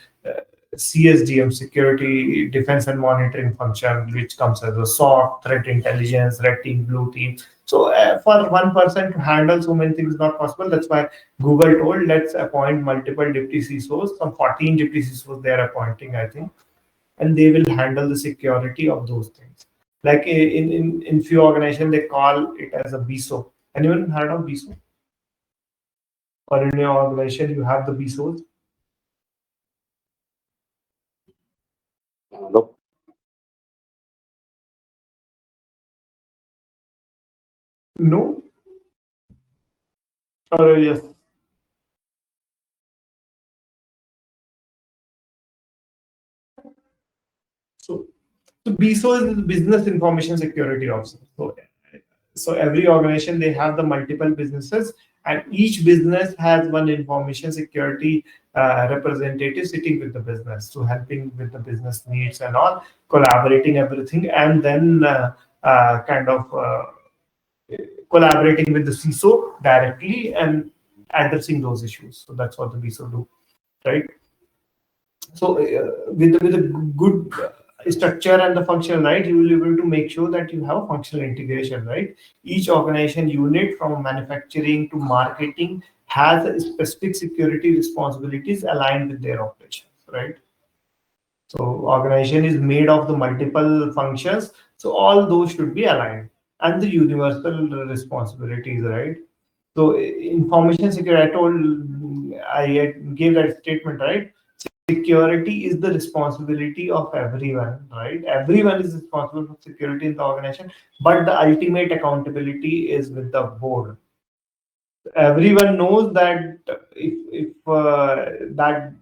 CSDM, security defense and monitoring function, which comes as a SOC, threat intelligence, red team, blue team. So for one person to handle so many things is not possible. That's why Google told, let's appoint multiple deputy CISOs, some 14 deputy CISOs they are appointing, I think, and they will handle the security of those things. Like in few organizations, they call it as a BISO. Anyone heard of BISO? Or in your organization, you have the BISOs? Nope. No? Or yes? So, so BISO is the Business Information Security Officer. So every organization, they have the multiple businesses, and each business has one information security representative sitting with the business, so helping with the business needs and all, collaborating everything, and then kind of collaborating with the CISO directly and addressing those issues. So that's what the BISO do, right? So with a good structure and the function, right, you will be able to make sure that you have functional integration, right? Each organization unit from manufacturing to marketing has a specific security responsibilities aligned with their operations, right? So organization is made of the multiple functions, so all those should be aligned, and the universal responsibilities, right? So information security, I gave that statement, right? Security is the responsibility of everyone, right? Everyone is responsible for security in the organization, but the ultimate accountability is with the board. Everyone knows that if the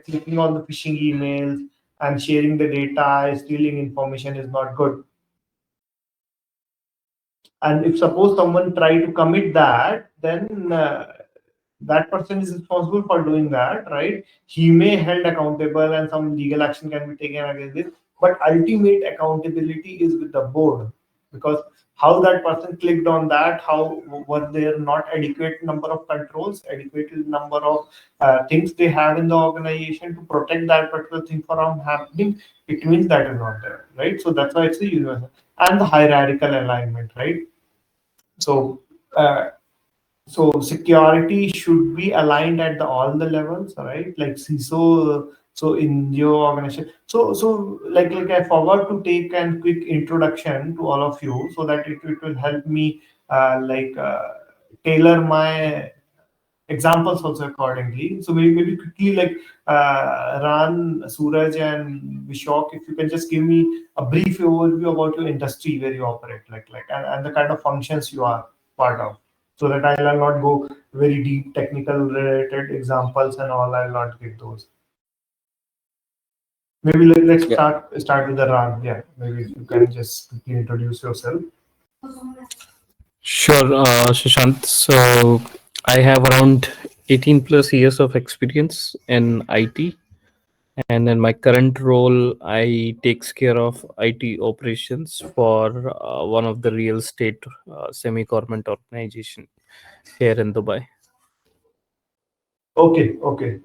clicking on the phishing emails and sharing the data, stealing information is not good. And if suppose someone try to commit that, then that person is responsible for doing that, right? He may held accountable and some legal action can be taken against this, but ultimate accountability is with the board, because how that person clicked on that, how were there not adequate number of controls, adequate number of things they have in the organization to protect that particular thing from happening, it means that is not there, right? So that's why it's a universal. And the hierarchical alignment, right? So uh, so security should be aligned at all the levels, right? Like CISO. So in your organization, so like I forgot to take a quick introduction to all of you, so that it will help me tailor my examples also accordingly. So maybe quickly, like Ran, Suraj, and Vishok, if you can just give me a brief overview about your industry where you operate, and the kind of functions you are part of, so that I'll not go very deep technical related examples and all. I'll not give those. Maybe let's Yeah. start with the Ran. Yeah, maybe if you can just quickly introduce yourself. Sure, Shashant. So I have around 18 plus years of experience in IT, and in my current role, I takes care of IT operations for one of the real estate semi-government organization here in Dubai. Okay,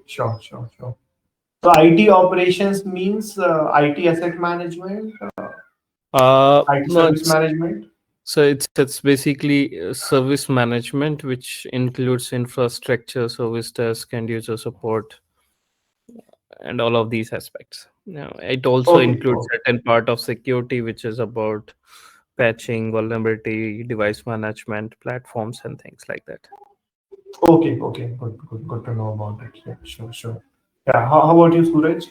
sure. So IT operations means IT asset management, IT No, service management. so it's basically service management, which includes infrastructure, service desk, and user support, and all of these aspects. Now, it also Okay, includes certain part of security, which is about patching, vulnerability, device management, platforms, and things like that. okay. Good to know about it. Yeah, sure. Yeah, how about you, Suraj?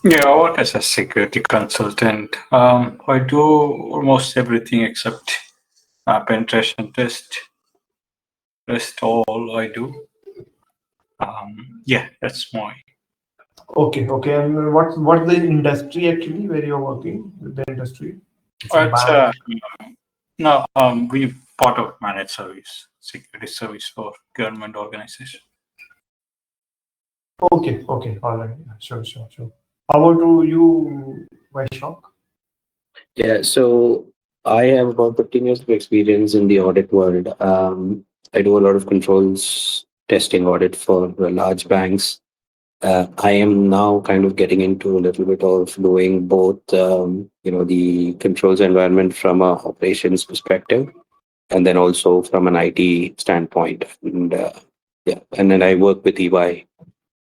Yeah, I work as a security consultant. I do almost everything except penetration test. Rest all I do. Yeah, that's my. Okay. And what's the industry actually where you're working? The industry? It's a It's bank. no. We part of managed service, security service for government organization. Okay. All right. Yeah, sure. How about you, Vaishak? Yeah. So I have about 15 years of experience in the audit world. I do a lot of controls testing audit for large banks. I am now kind of getting into a little bit of doing both, the controls environment from a operations perspective, and then also from an IT standpoint. And yeah, and then I work with EY,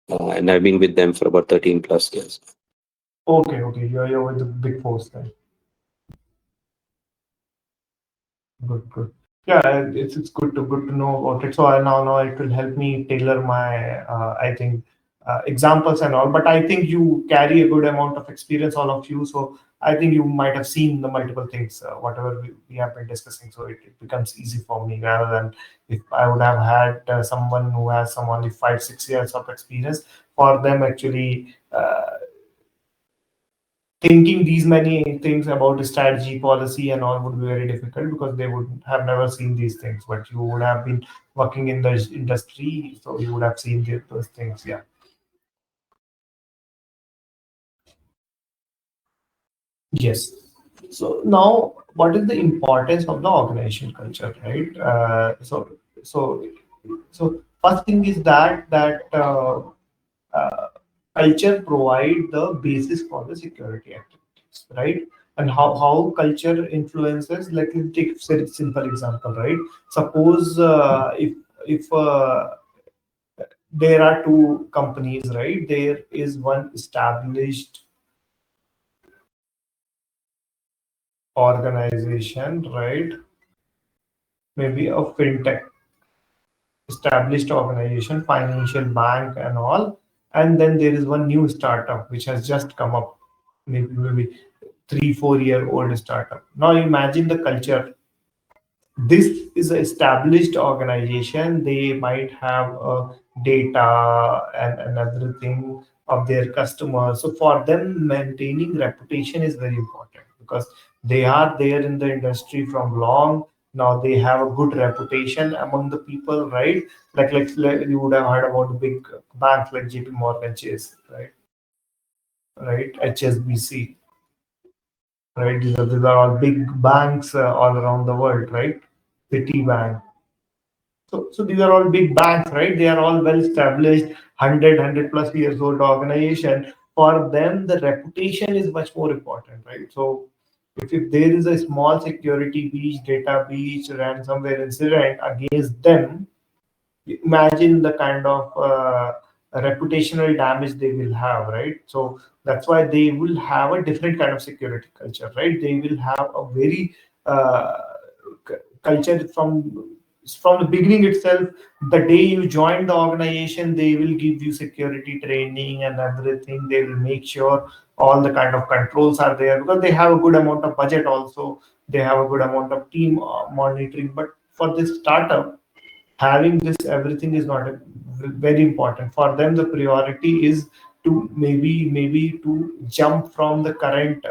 and I've been with them for about 13 plus years. Okay, okay, you're with the big force then. Good, good. Yeah, it's good to know about it. So I now it will help me tailor my I think examples and all. But I think you carry a good amount of experience, all of you. So I think you might have seen the multiple things, whatever we have been discussing. So it becomes easy for me rather than if I would have had someone who has some only 5 6 years of experience. For them, actually. Thinking these many things about strategy, policy, and all would be very difficult because they would have never seen these things. But you would have been working in the industry, so you would have seen those things. Yeah. Yes. So now, what is the importance of the organization culture, right? So, so first thing is that culture provide the basis for the security activities, right? And how culture influences, like you take a simple example, right? Suppose if there are two companies, right? There is one established organization, right? Maybe a fintech established organization, financial bank, and all. And then there is one new startup which has just come up, maybe 3 4 year old startup. Now imagine the culture. This is an established organization. They might have data and everything of their customers. So for them, maintaining reputation is very important because they are there in the industry from long. Now they have a good reputation among the people, right? Like you would have heard about the big banks like JP Morgan Chase, right, HSBC, right? These are all big banks all around the world, right? Citibank. So these are all big banks, right? They are all well established, 100 plus years old organization. For them, the reputation is much more important, right? So if there is a small security breach, data breach, ransomware incident against them, imagine the kind of reputational damage they will have, right? So that's why they will have a different kind of security culture, right? They will have a very uh, culture from the beginning itself. The day you join the organization, they will give you security training and everything. They will make sure all the kind of controls are there because they have a good amount of budget also. They have a good amount of team monitoring. But for this startup, having this everything is not very important for them. The priority is to maybe to jump from the current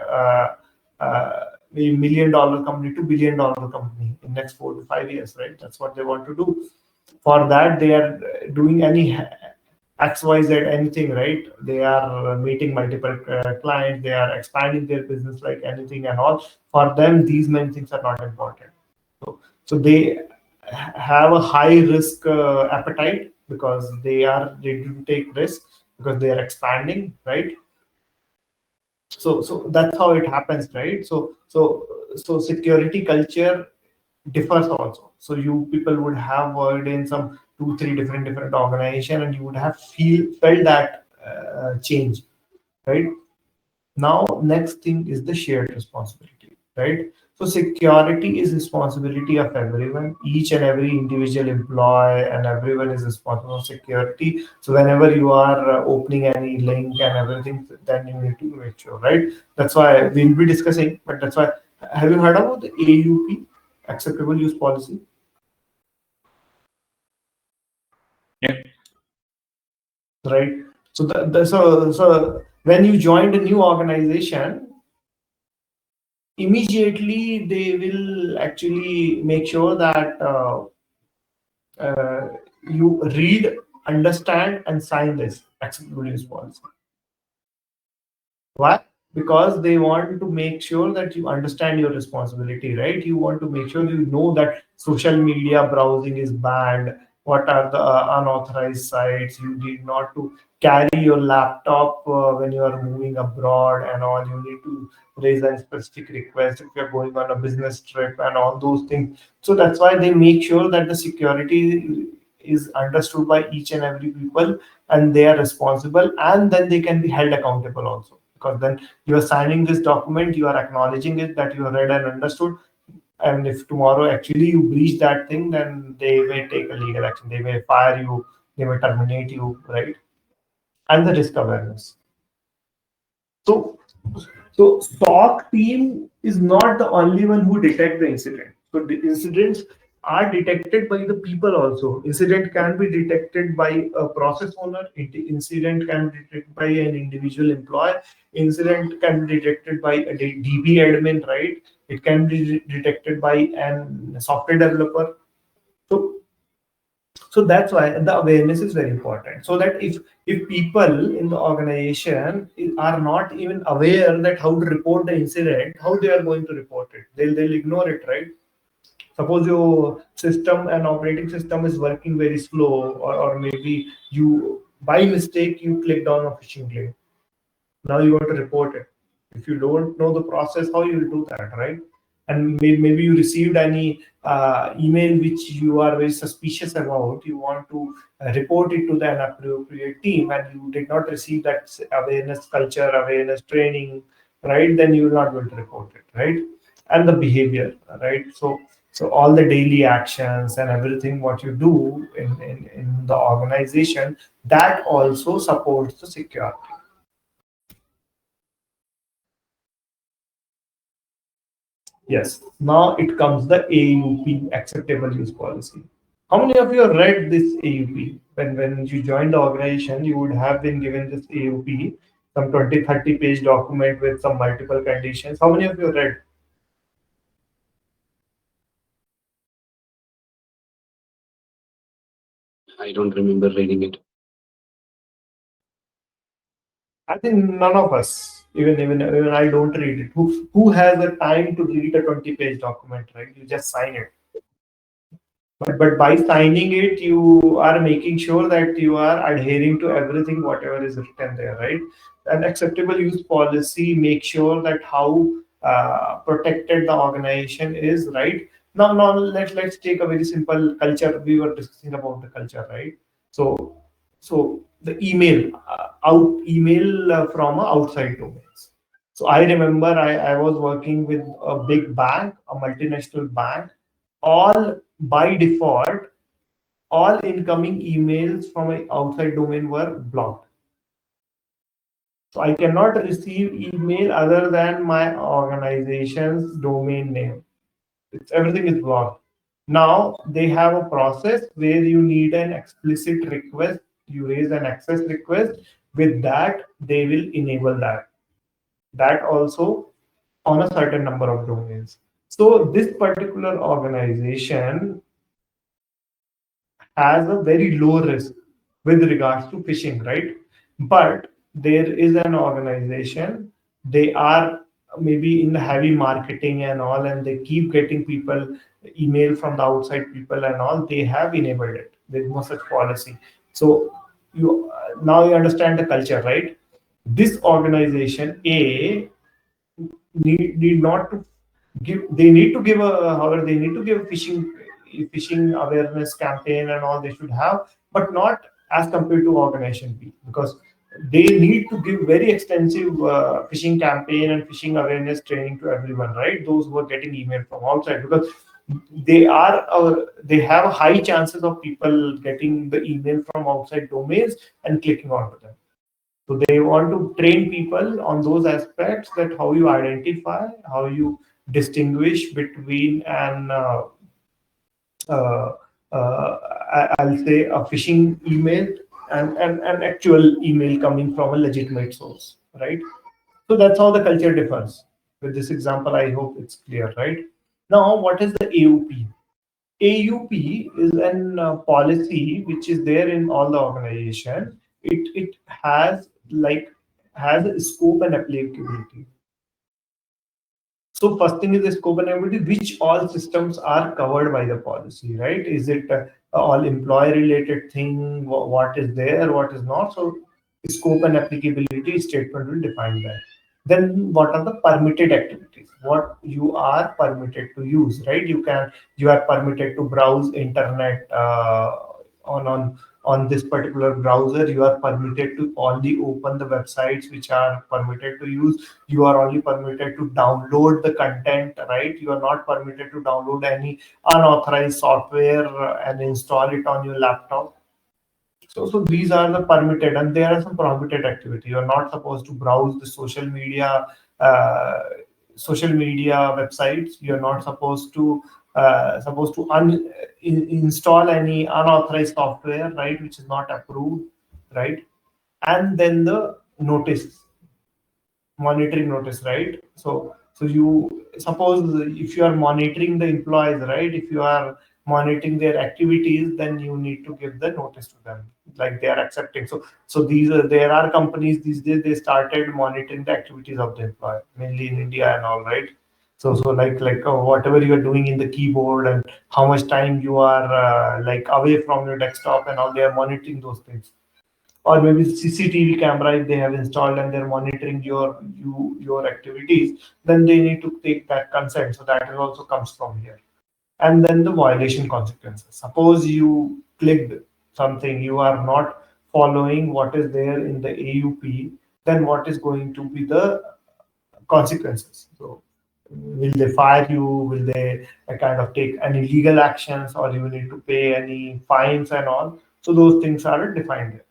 maybe $1 million company to $1 billion company in next 4 to 5 years, right? That's what they want to do. For that, they are doing any XYZ anything, right? They are meeting multiple clients, they are expanding their business like anything and all. For them, these many things are not important. So they have a high risk appetite because they are ready to take risks because they are expanding, right? So that's how it happens, right? So security culture differs also. So you people would have worked in some 2 3 different organization and you would have felt that change, right? Now, next thing is the shared responsibility, right? So security is responsibility of everyone. Each and every individual employee and everyone is responsible for security. So whenever you are opening any link and everything, then you need to make sure, right? That's why we'll be discussing. But that's why, have you heard about the AUP, acceptable use policy? Yeah. Right. So so when you joined a new organization, immediately they will actually make sure that uh, you read, understand, and sign this acceptable use policy. Why? Because they want to make sure that you understand your responsibility, right? You want to make sure you know that social media browsing is banned, what are the unauthorized sites. You need not to carry your laptop when you are moving abroad and all. You need to raise a specific request if you're going on a business trip and all those things. So that's why they make sure that the security is understood by each and every people, and they are responsible, and then they can be held accountable also, because then you are signing this document, you are acknowledging it that you have read and understood. And if tomorrow actually you breach that thing, then they may take a legal action, they may fire you, they may terminate you, right? And the risk awareness. So, so SOC team is not the only one who detect the incident. So the incidents are detected by the people also. Incident can be detected by a process owner. Incident can be detected by an individual employee. Incident can be detected by a DB admin, right? It can be detected by an software developer. So so that's why the awareness is very important, so that if people in the organization are not even aware that how to report the incident, how they are going to report it, they'll ignore it, right? Suppose your system and operating system is working very slow, or maybe you by mistake you clicked on a phishing link. Now you want to report it. If you don't know the process, how you will do that, right? And maybe you received any email which you are very suspicious about, you want to report it to the appropriate team, and you did not receive that awareness culture, awareness training, right? Then you will not be able to report it, right? And the behavior, right? So all the daily actions and everything what you do in the organization, that also supports the security. Yes. Now it comes the AUP, acceptable use policy. How many of you have read this AUP? When you joined the organization, you would have been given this AUP, some 20-30 page document with some multiple conditions. How many of you read? I don't remember reading it. I think none of us, even I don't read it. Who has the time to read a 20-page document, right? You just sign it. But by signing it, you are making sure that you are adhering to everything, whatever is written there, right? And acceptable use policy make sure that how protected the organization is, right? Now let's take a very simple culture. We were discussing about the culture, right? So so the email from outside domains. So I remember I was working with a big bank, a multinational bank. All by default, all incoming emails from an outside domain were blocked. So I cannot receive email other than my organization's domain name. Everything is blocked. Now they have a process where you need an explicit request. You raise an access request. With that, they will enable that. That also on a certain number of domains. So this particular organization has a very low risk with regards to phishing, right? But there is an organization, they are maybe in the heavy marketing and all, and they keep getting people email from the outside people and all. They have enabled it. There's no such policy. So you now you understand the culture, right? This organization A need not to give, they need to give a, however they need to give a phishing awareness campaign and all they should have, but not as compared to organization B, because they need to give very extensive phishing campaign and phishing awareness training to everyone, right? Those who are getting email from outside, because they have high chances of people getting the email from outside domains and clicking onto them. So they want to train people on those aspects, that how you identify, how you distinguish between uh, I'll say a phishing email and an actual email coming from a legitimate source, right? So that's how the culture differs. With this example, I hope it's clear, right? Now, what is the AUP? AUP is an policy which is there in all the organization. It has like has a scope and applicability. So first thing is the scope and ability, which all systems are covered by the policy, right? Is it all employee related thing? What is there, what is not? So scope and applicability statement will define that. Then what are the permitted activities? What you are permitted to use, right? You are permitted to browse internet on this particular browser. You are permitted to only open the websites which are permitted to use. You are only permitted to download the content, right? You are not permitted to download any unauthorized software and install it on your laptop. So these are the permitted, and there are some prohibited activity. You are not supposed to browse the uh, social media websites. You are not supposed to install any unauthorized software, right, which is not approved, right? And then the notice, monitoring notice, right? So you suppose if you are monitoring the employees, right? If you are monitoring their activities, then you need to give the notice to them, like they are accepting. So these are, there are companies these days, they started monitoring the activities of the employee, mainly in India and all, right? So like whatever you are doing in the keyboard and how much time you are like away from your desktop and all, they are monitoring those things. Or maybe CCTV camera if they have installed and they're monitoring your activities, then they need to take that consent. So that also comes from here. And then the violation consequences. Suppose you clicked something, you are not following what is there in the AUP, then what is going to be the consequences? So will they fire you? Will they kind of take any legal actions, or you need to pay any fines and all? So those things are defined here.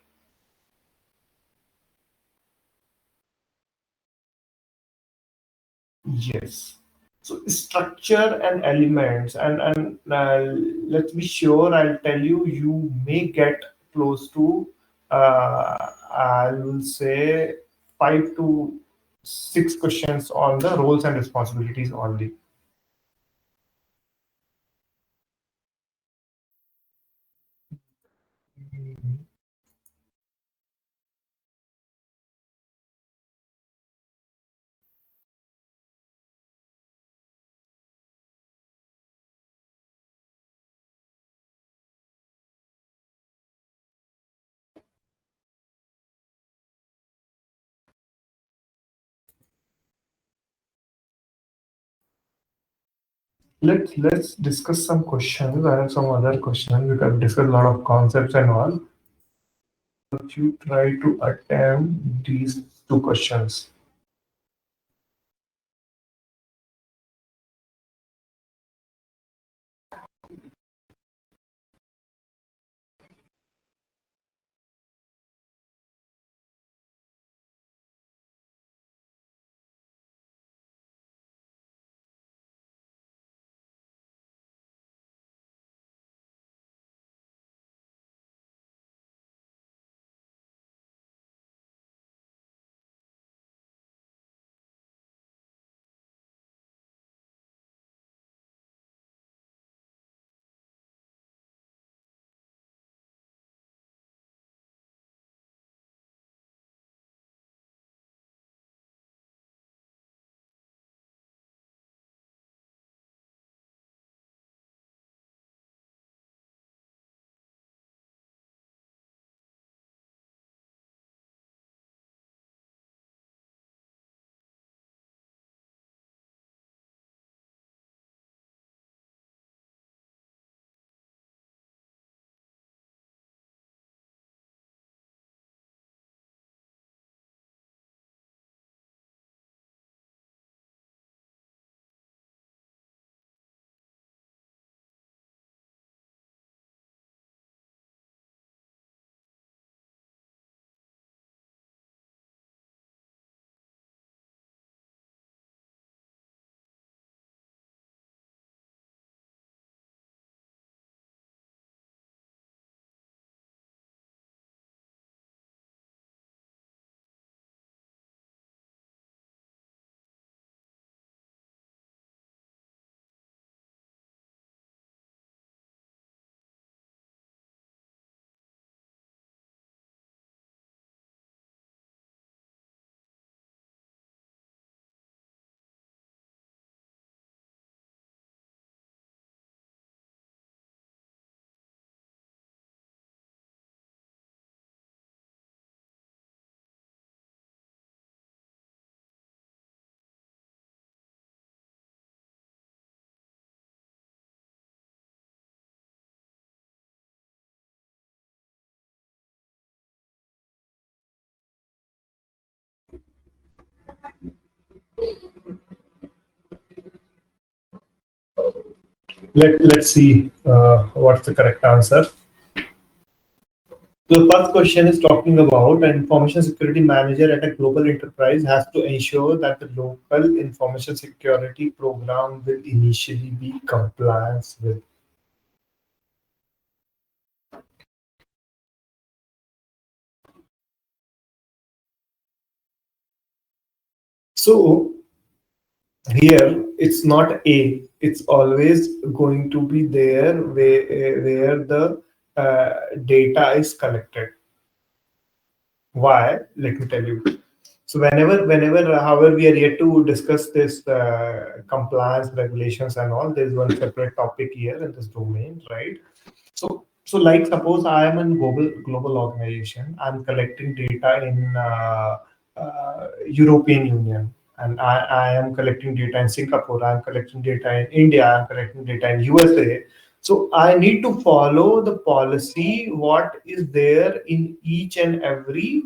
Yes. So structure and elements, and let's be sure. I'll tell you, you may get close to, I will say, 5 to 6 questions on the roles and responsibilities only. Let's discuss some questions. I have some other questions. We can discuss a lot of concepts and all. If you try to attempt these 2 questions. Let's see what's the correct answer. The first question is talking about an information security manager at a global enterprise has to ensure that the local information security program will initially be compliance with. So here it's not A, it's always going to be there where the data is collected. Why? Let me tell you. So whenever, however, we are yet to discuss this compliance regulations and all, there's one separate topic here in this domain, right? So like suppose I am in global organization, I'm collecting data in European Union, and I am collecting data in Singapore, I'm collecting data in India, I'm collecting data in USA. So I need to follow the policy what is there in each and every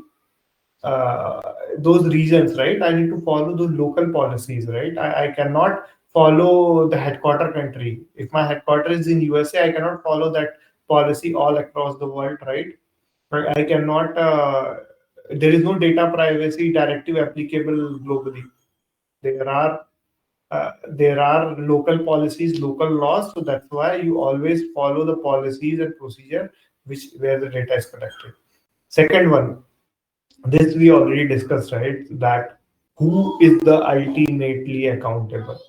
those regions, right? I need to follow those local policies, right? I cannot follow the headquarter country. If my headquarters is in USA, I cannot follow that policy all across the world, right? But I cannot. There is no data privacy directive applicable globally. There are there are local policies, local laws, so that's why you always follow the policies and procedure which where the data is collected. Second one, this we already discussed, right? That who is the ultimately accountable?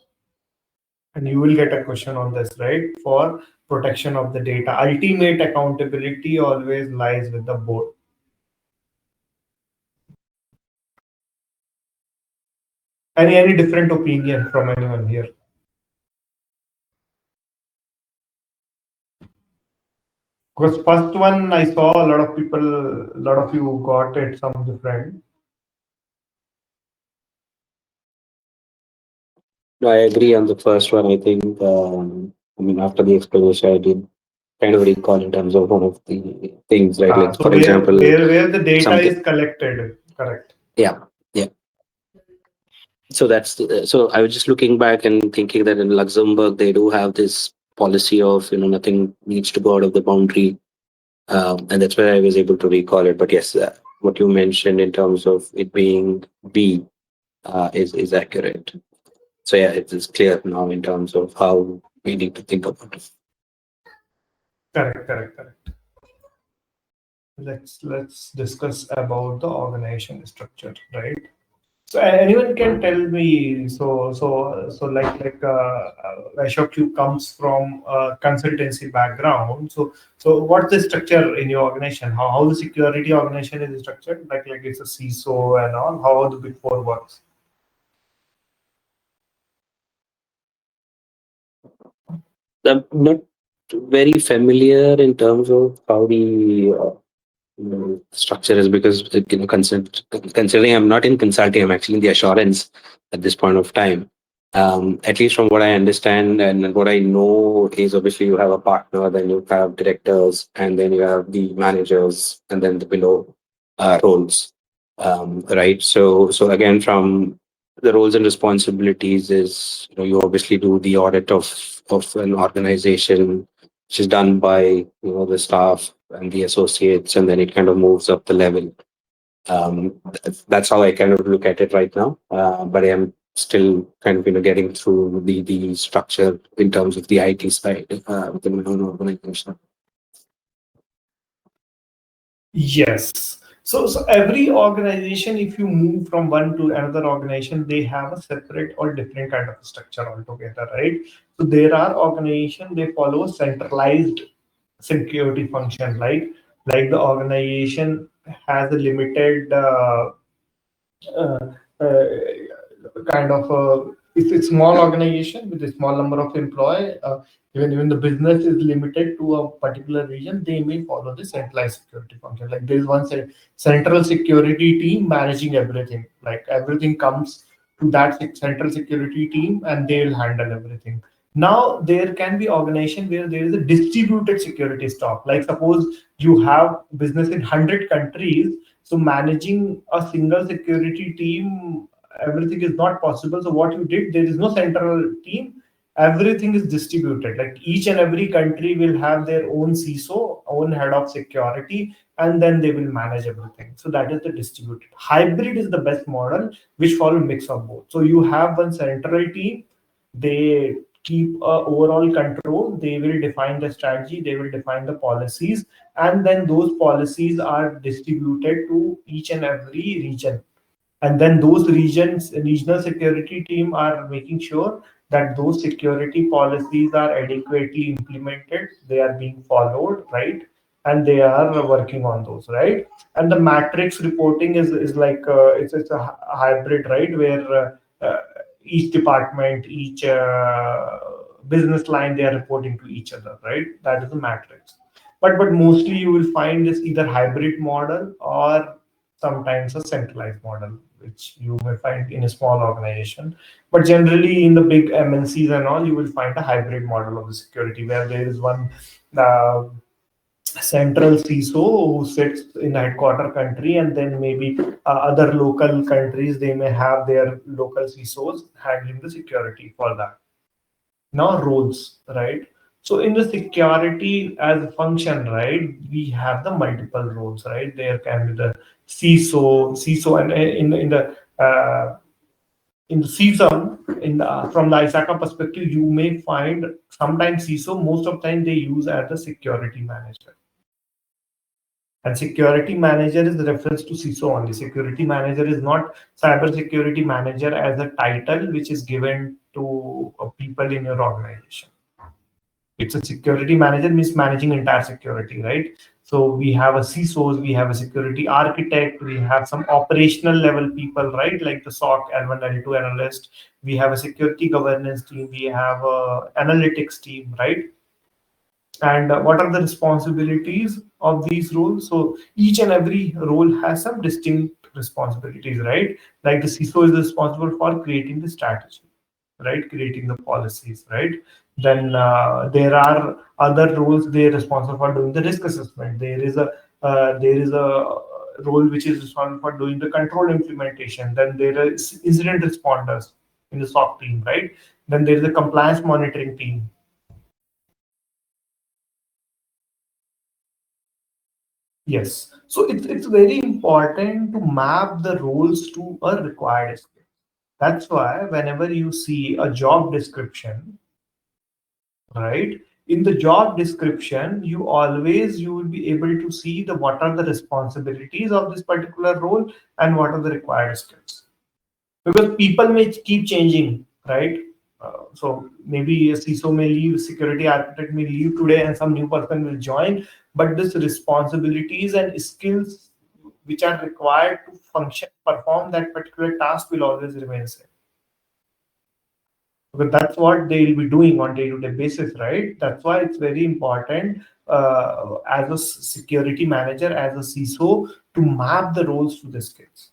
And you will get a question on this, right? For protection of the data. Ultimate accountability always lies with the board. Any different opinion from anyone here? Because first one I saw a lot of people, a lot of you got it some different. I agree on the first one. I think, I mean, after the explanation, I did kind of recall in terms of one of the things, right? Like, So for example, where the data something. is collected, correct? Yeah, yeah. So so I was just looking back and thinking that in Luxembourg they do have this policy of nothing needs to go out of the boundary, and that's where I was able to recall it. But yes, what you mentioned in terms of it being B is accurate. So yeah, it is clear now in terms of how we need to think about it. Correct. Let's discuss about the organization structure, right? So anyone can tell me. So Ashok, you comes from a consultancy background. So what's the structure in your organization? How the security organization is structured? Like it's a CISO and all. How the Big Four works? I'm not very familiar in terms of how the structure is because considering I'm not in consulting, I'm actually in the assurance at this point of time. At least from what I understand and what I know is obviously you have a partner, then you have directors, and then you have the managers, and then the below roles, right? So again, from the roles and responsibilities is you obviously do the audit of an organization, which is done by the staff and the associates, and then it kind of moves up the level. That's how I kind of look at it right now. But I'm still kind of getting through the structure in terms of the IT side within my own organization. Yes. So every organization, if you move from one to another organization, they have a separate or different kind of structure altogether, right? So there are organizations they follow centralized security function, like the organization has a limited uh, uh, kind of if it's small organization with a small number of employee, even the business is limited to a particular region, they may follow the centralized security function. Like there is one central security team managing everything. Like everything comes to that central security team, and they will handle everything. Now there can be organization where there is a distributed security stock. Like suppose you have business in 100 countries, so managing a single security team, everything is not possible. So what you did, there is no central team. everything is distributed. Like each and every country will have their own CISO, own head of security, and then they will manage everything. So that is the distributed. Hybrid is the best model, which follow mix of both. So you have one central team, they keep overall control, they will define the strategy, they will define the policies, and then those policies are distributed to each and every region. And then those regional security team are making sure that those security policies are adequately implemented, they are being followed, right? And they are working on those, right? And the matrix reporting is like it's a hybrid, right? Where each department, each business line, they are reporting to each other, right? That is the matrix. But mostly you will find this either hybrid model or sometimes a centralized model, which you may find in a small organization. But generally, in the big MNCs and all, you will find a hybrid model of the security where there is one uh, central CISO who sits in a headquarter country, and then maybe other local countries, they may have their local CISOs handling the security for that. Now, roles, right? So in the security as a function, right, we have the multiple roles, right? There can be the CISO, and in the CISM, from the ISACA perspective, you may find sometimes CISO, most of the time they use as the security manager. And security manager is the reference to CISO only. Security manager is not cybersecurity manager as a title which is given to people in your organization. It's a security manager means managing entire security, right? So we have a CISOs, we have a security architect, we have some operational level people, right? Like the SOC L1, L2 analyst. We have a security governance team. We have a analytics team, right? And what are the responsibilities of these roles? So each and every role has some distinct responsibilities, right? Like the CISO is responsible for creating the strategy, right? Creating the policies, right? Then there are other roles. They're responsible for doing the risk assessment. There is a role which is responsible for doing the control implementation. Then there is incident responders in the SOC team, right? Then there is a compliance monitoring team. Yes. So it's very important to map the roles to a required skill. That's why whenever you see a job description, right, in the job description, you will be able to see the what are the responsibilities of this particular role and what are the required skills. Because people may keep changing, right? So maybe a CISO may leave, security architect may leave today, and some new person will join. But this responsibilities and skills which are required to function, perform that particular task will always remain same. Because that's what they will be doing on day-to-day basis, right? That's why it's very important as a security manager, as a CISO, to map the roles to the skills.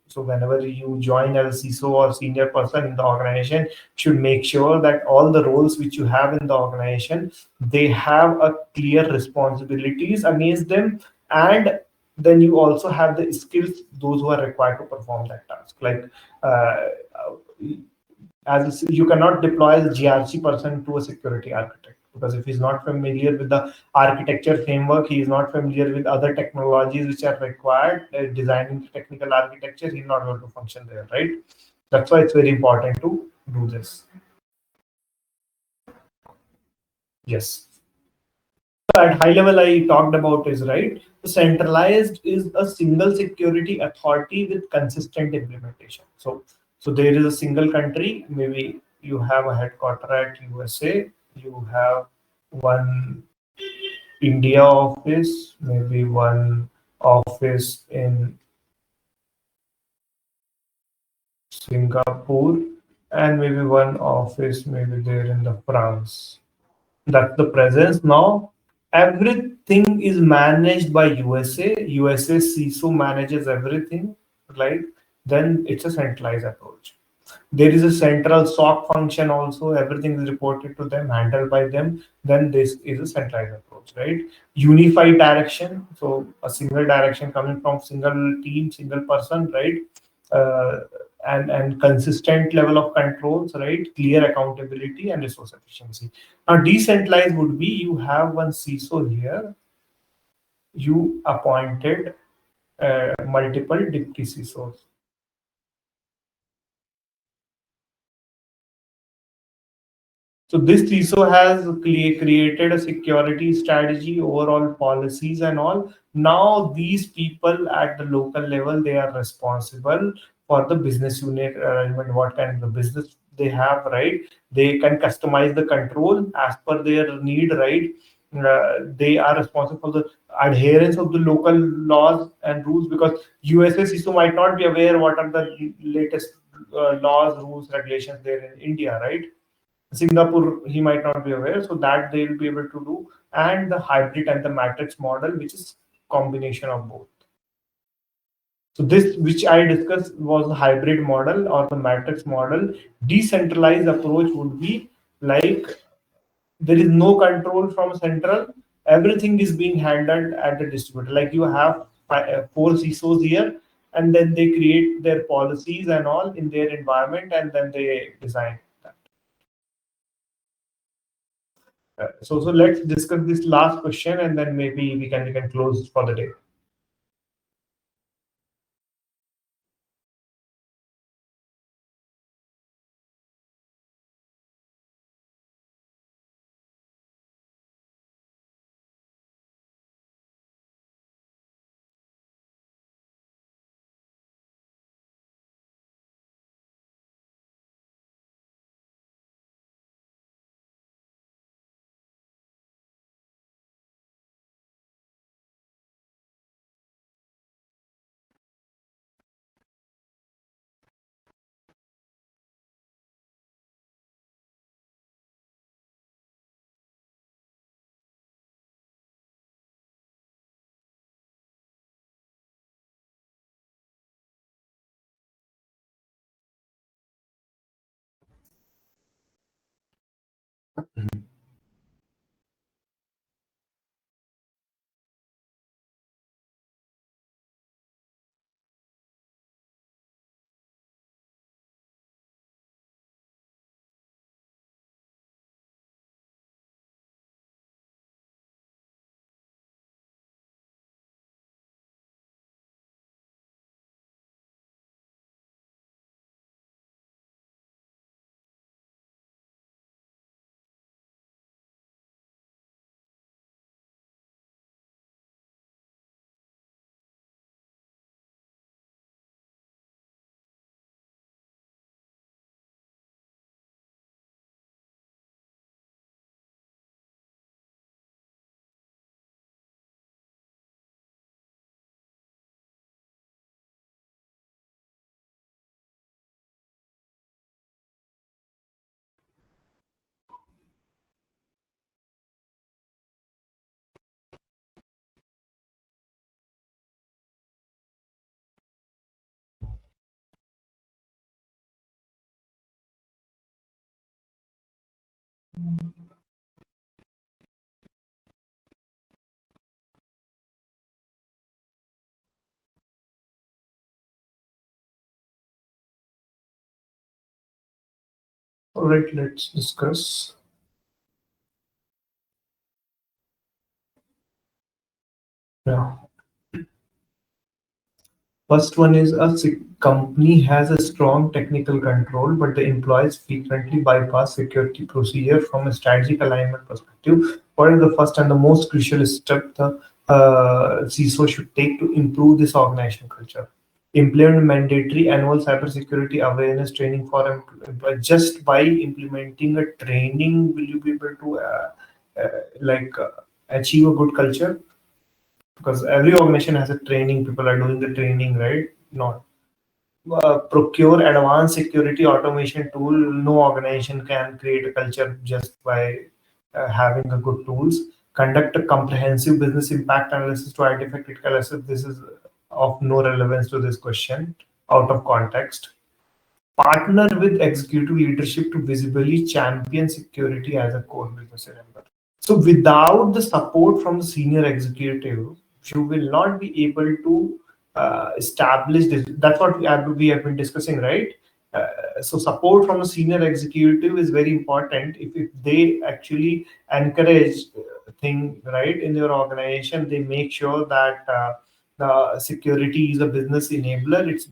So whenever you join as a CISO or senior person in the organization, should make sure that all the roles which you have in the organization, they have a clear responsibilities against them, and then you also have the skills those who are required to perform that task. Like you cannot deploy a GRC person to a security architect, because if he's not familiar with the architecture framework, he is not familiar with other technologies which are required, designing technical architecture, he's not able to function there, right? That's why it's very important to do this. Yes. At high level, I talked about is right. The centralized is a single security authority with consistent implementation. So there is a single country. Maybe you have a headquarter at USA. You have one India office, maybe one office in Singapore, and maybe one office maybe there in the France. That's the presence. Now everything is managed by USA CISO manages everything, right? Then it's a centralized approach. There is a central SOC function also, everything is reported to them, handled by them. Then this is a centralized approach, right? Unified direction, so a single direction coming from single team, single person, right? uh, and consistent level of controls, right? Clear accountability and resource efficiency. Now, decentralized would be you have one CISO here, you appointed multiple deputy CISOs. So this CISO has created a security strategy, overall policies and all. Now these people at the local level, they are responsible for the business unit arrangement, what kind of business they have, right? They can customize the control as per their need, right? They are responsible for the adherence of the local laws and rules, because USA CISO might not be aware what are the latest laws, rules, regulations there in India, right? Singapore, he might not be aware, so that they will be able to do. And the hybrid and the matrix model, which is combination of both. So this, which I discussed, was the hybrid model or the matrix model. Decentralized approach would be like there is no control from central. Everything is being handled at the distributor. Like you have four CISOs here, and then they create their policies and all in their environment, and then they design. So let's discuss this last question, and then maybe we can close for the day. All right, let's discuss. Yeah. First one is company has a strong technical control, but the employees frequently bypass security procedure from a strategic alignment perspective. What is the first and the most crucial step the CISO should take to improve this organization culture? Implement mandatory annual cybersecurity awareness training for employees. Just by implementing a training, will you be able to achieve a good culture? Because every organization has a training, people are doing the training, right? Not procure advanced security automation tool. No organization can create a culture just by having a good tools. Conduct a comprehensive business impact analysis to identify critical assets. This is of no relevance to this question, out of context. Partner with executive leadership to visibly champion security as a core business endeavor. So without the support from the senior executive, you will not be able to establish this. That's what we have been discussing, right? So support from a senior executive is very important. If they actually encourage thing right in your organization, they make sure that the security is a business enabler. It's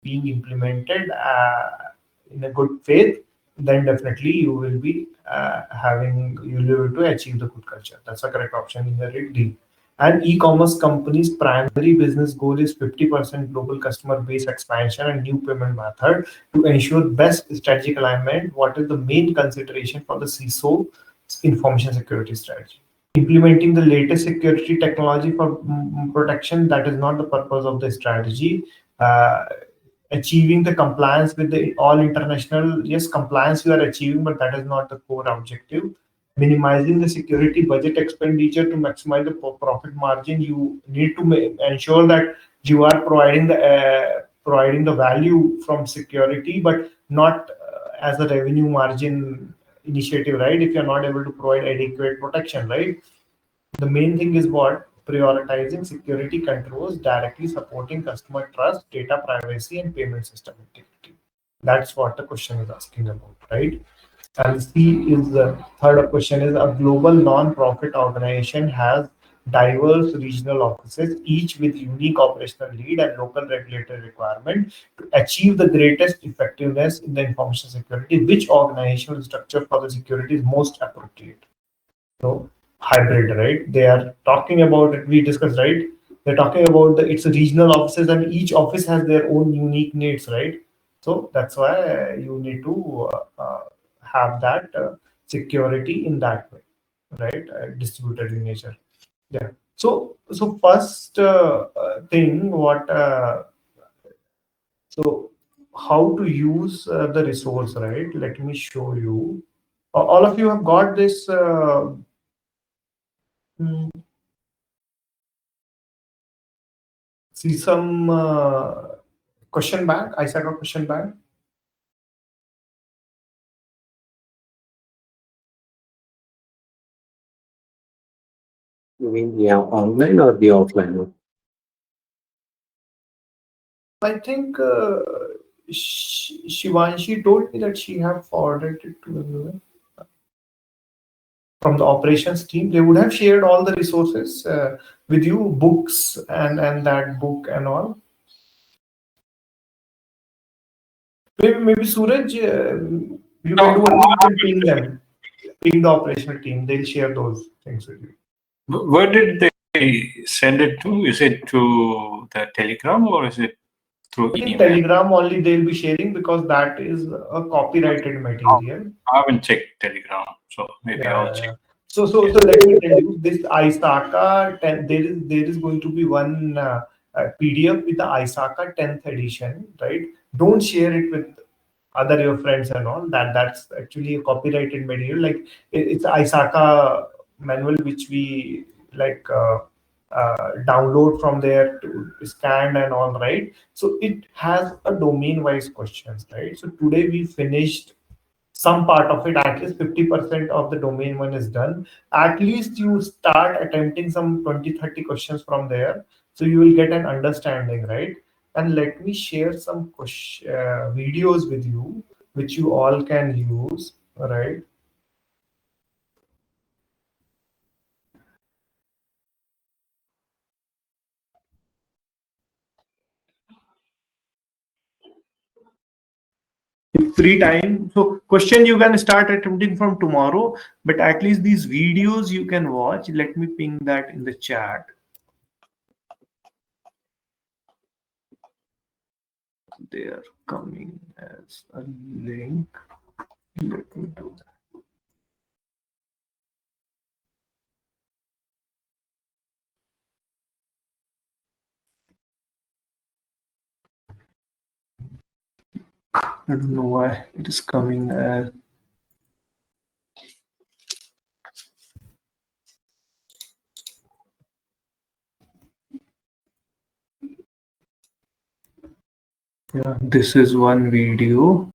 being implemented in a good faith, then definitely you will be you'll be able to achieve the good culture. That's a correct option in the deal. And e-commerce companies' primary business goal is 50% global customer base expansion and new payment method to ensure best strategic alignment. What is the main consideration for the CISO information security strategy? Implementing the latest security technology for protection, that is not the purpose of the strategy. Achieving the compliance with the all international, yes, compliance you are achieving, but that is not the core objective. Minimizing the security budget expenditure to maximize the profit margin, you need to ensure that you are providing the value from security, but not as a revenue margin initiative, right? If you're not able to provide adequate protection, right? The main thing is what? Prioritizing security controls, directly supporting customer trust, data privacy, and payment system integrity. That's what the question is asking about, right? And C is the third question is a global non-profit organization has diverse regional offices, each with unique operational lead and local regulatory requirement to achieve the greatest effectiveness in the information security. Which organizational structure for the security is most appropriate? So hybrid, right? They are talking about it. We discussed, right? They're talking about it's regional offices, and each office has their own unique needs, right? So that's why you need to have that security in that way, right? Distributed in nature. Yeah. So first thing, so how to use the resource, right? Let me show you. All of you have got this. Mm, See some question bank, ISACA question bank. You mean the online or the offline one? I think Shivanshi told me that she have forwarded it to everyone from the operations team. They would have shared all the resources with you, books and that book and all. Maybe Suraj, you can do one thing, you can ping them, ping the operational team. They'll share those things with you. Where did they send it to? Is it to the Telegram or is it through I think email? Telegram only they'll be sharing because that is a copyrighted material. I haven't checked Telegram, so maybe I'll check. So let me tell you this ISACA 10, there is going to be one PDF with the ISACA 10th edition, right? Don't share it with other your friends and all. That's actually a copyrighted material. Like it's ISACA manual which we like download from there to scan and all, right? So it has a domain wise questions, right? So today we finished some part of it, at least 50% of the domain one is done. At least you start attempting some 20-30 questions from there, so you will get an understanding, right? And let me share some videos with you which you all can use, right? If free time, so question you can start attempting from tomorrow, but at least these videos you can watch. Let me ping that in the chat. They're coming as a link. Let me do that. I don't know why it is coming as. Yeah, this is one video.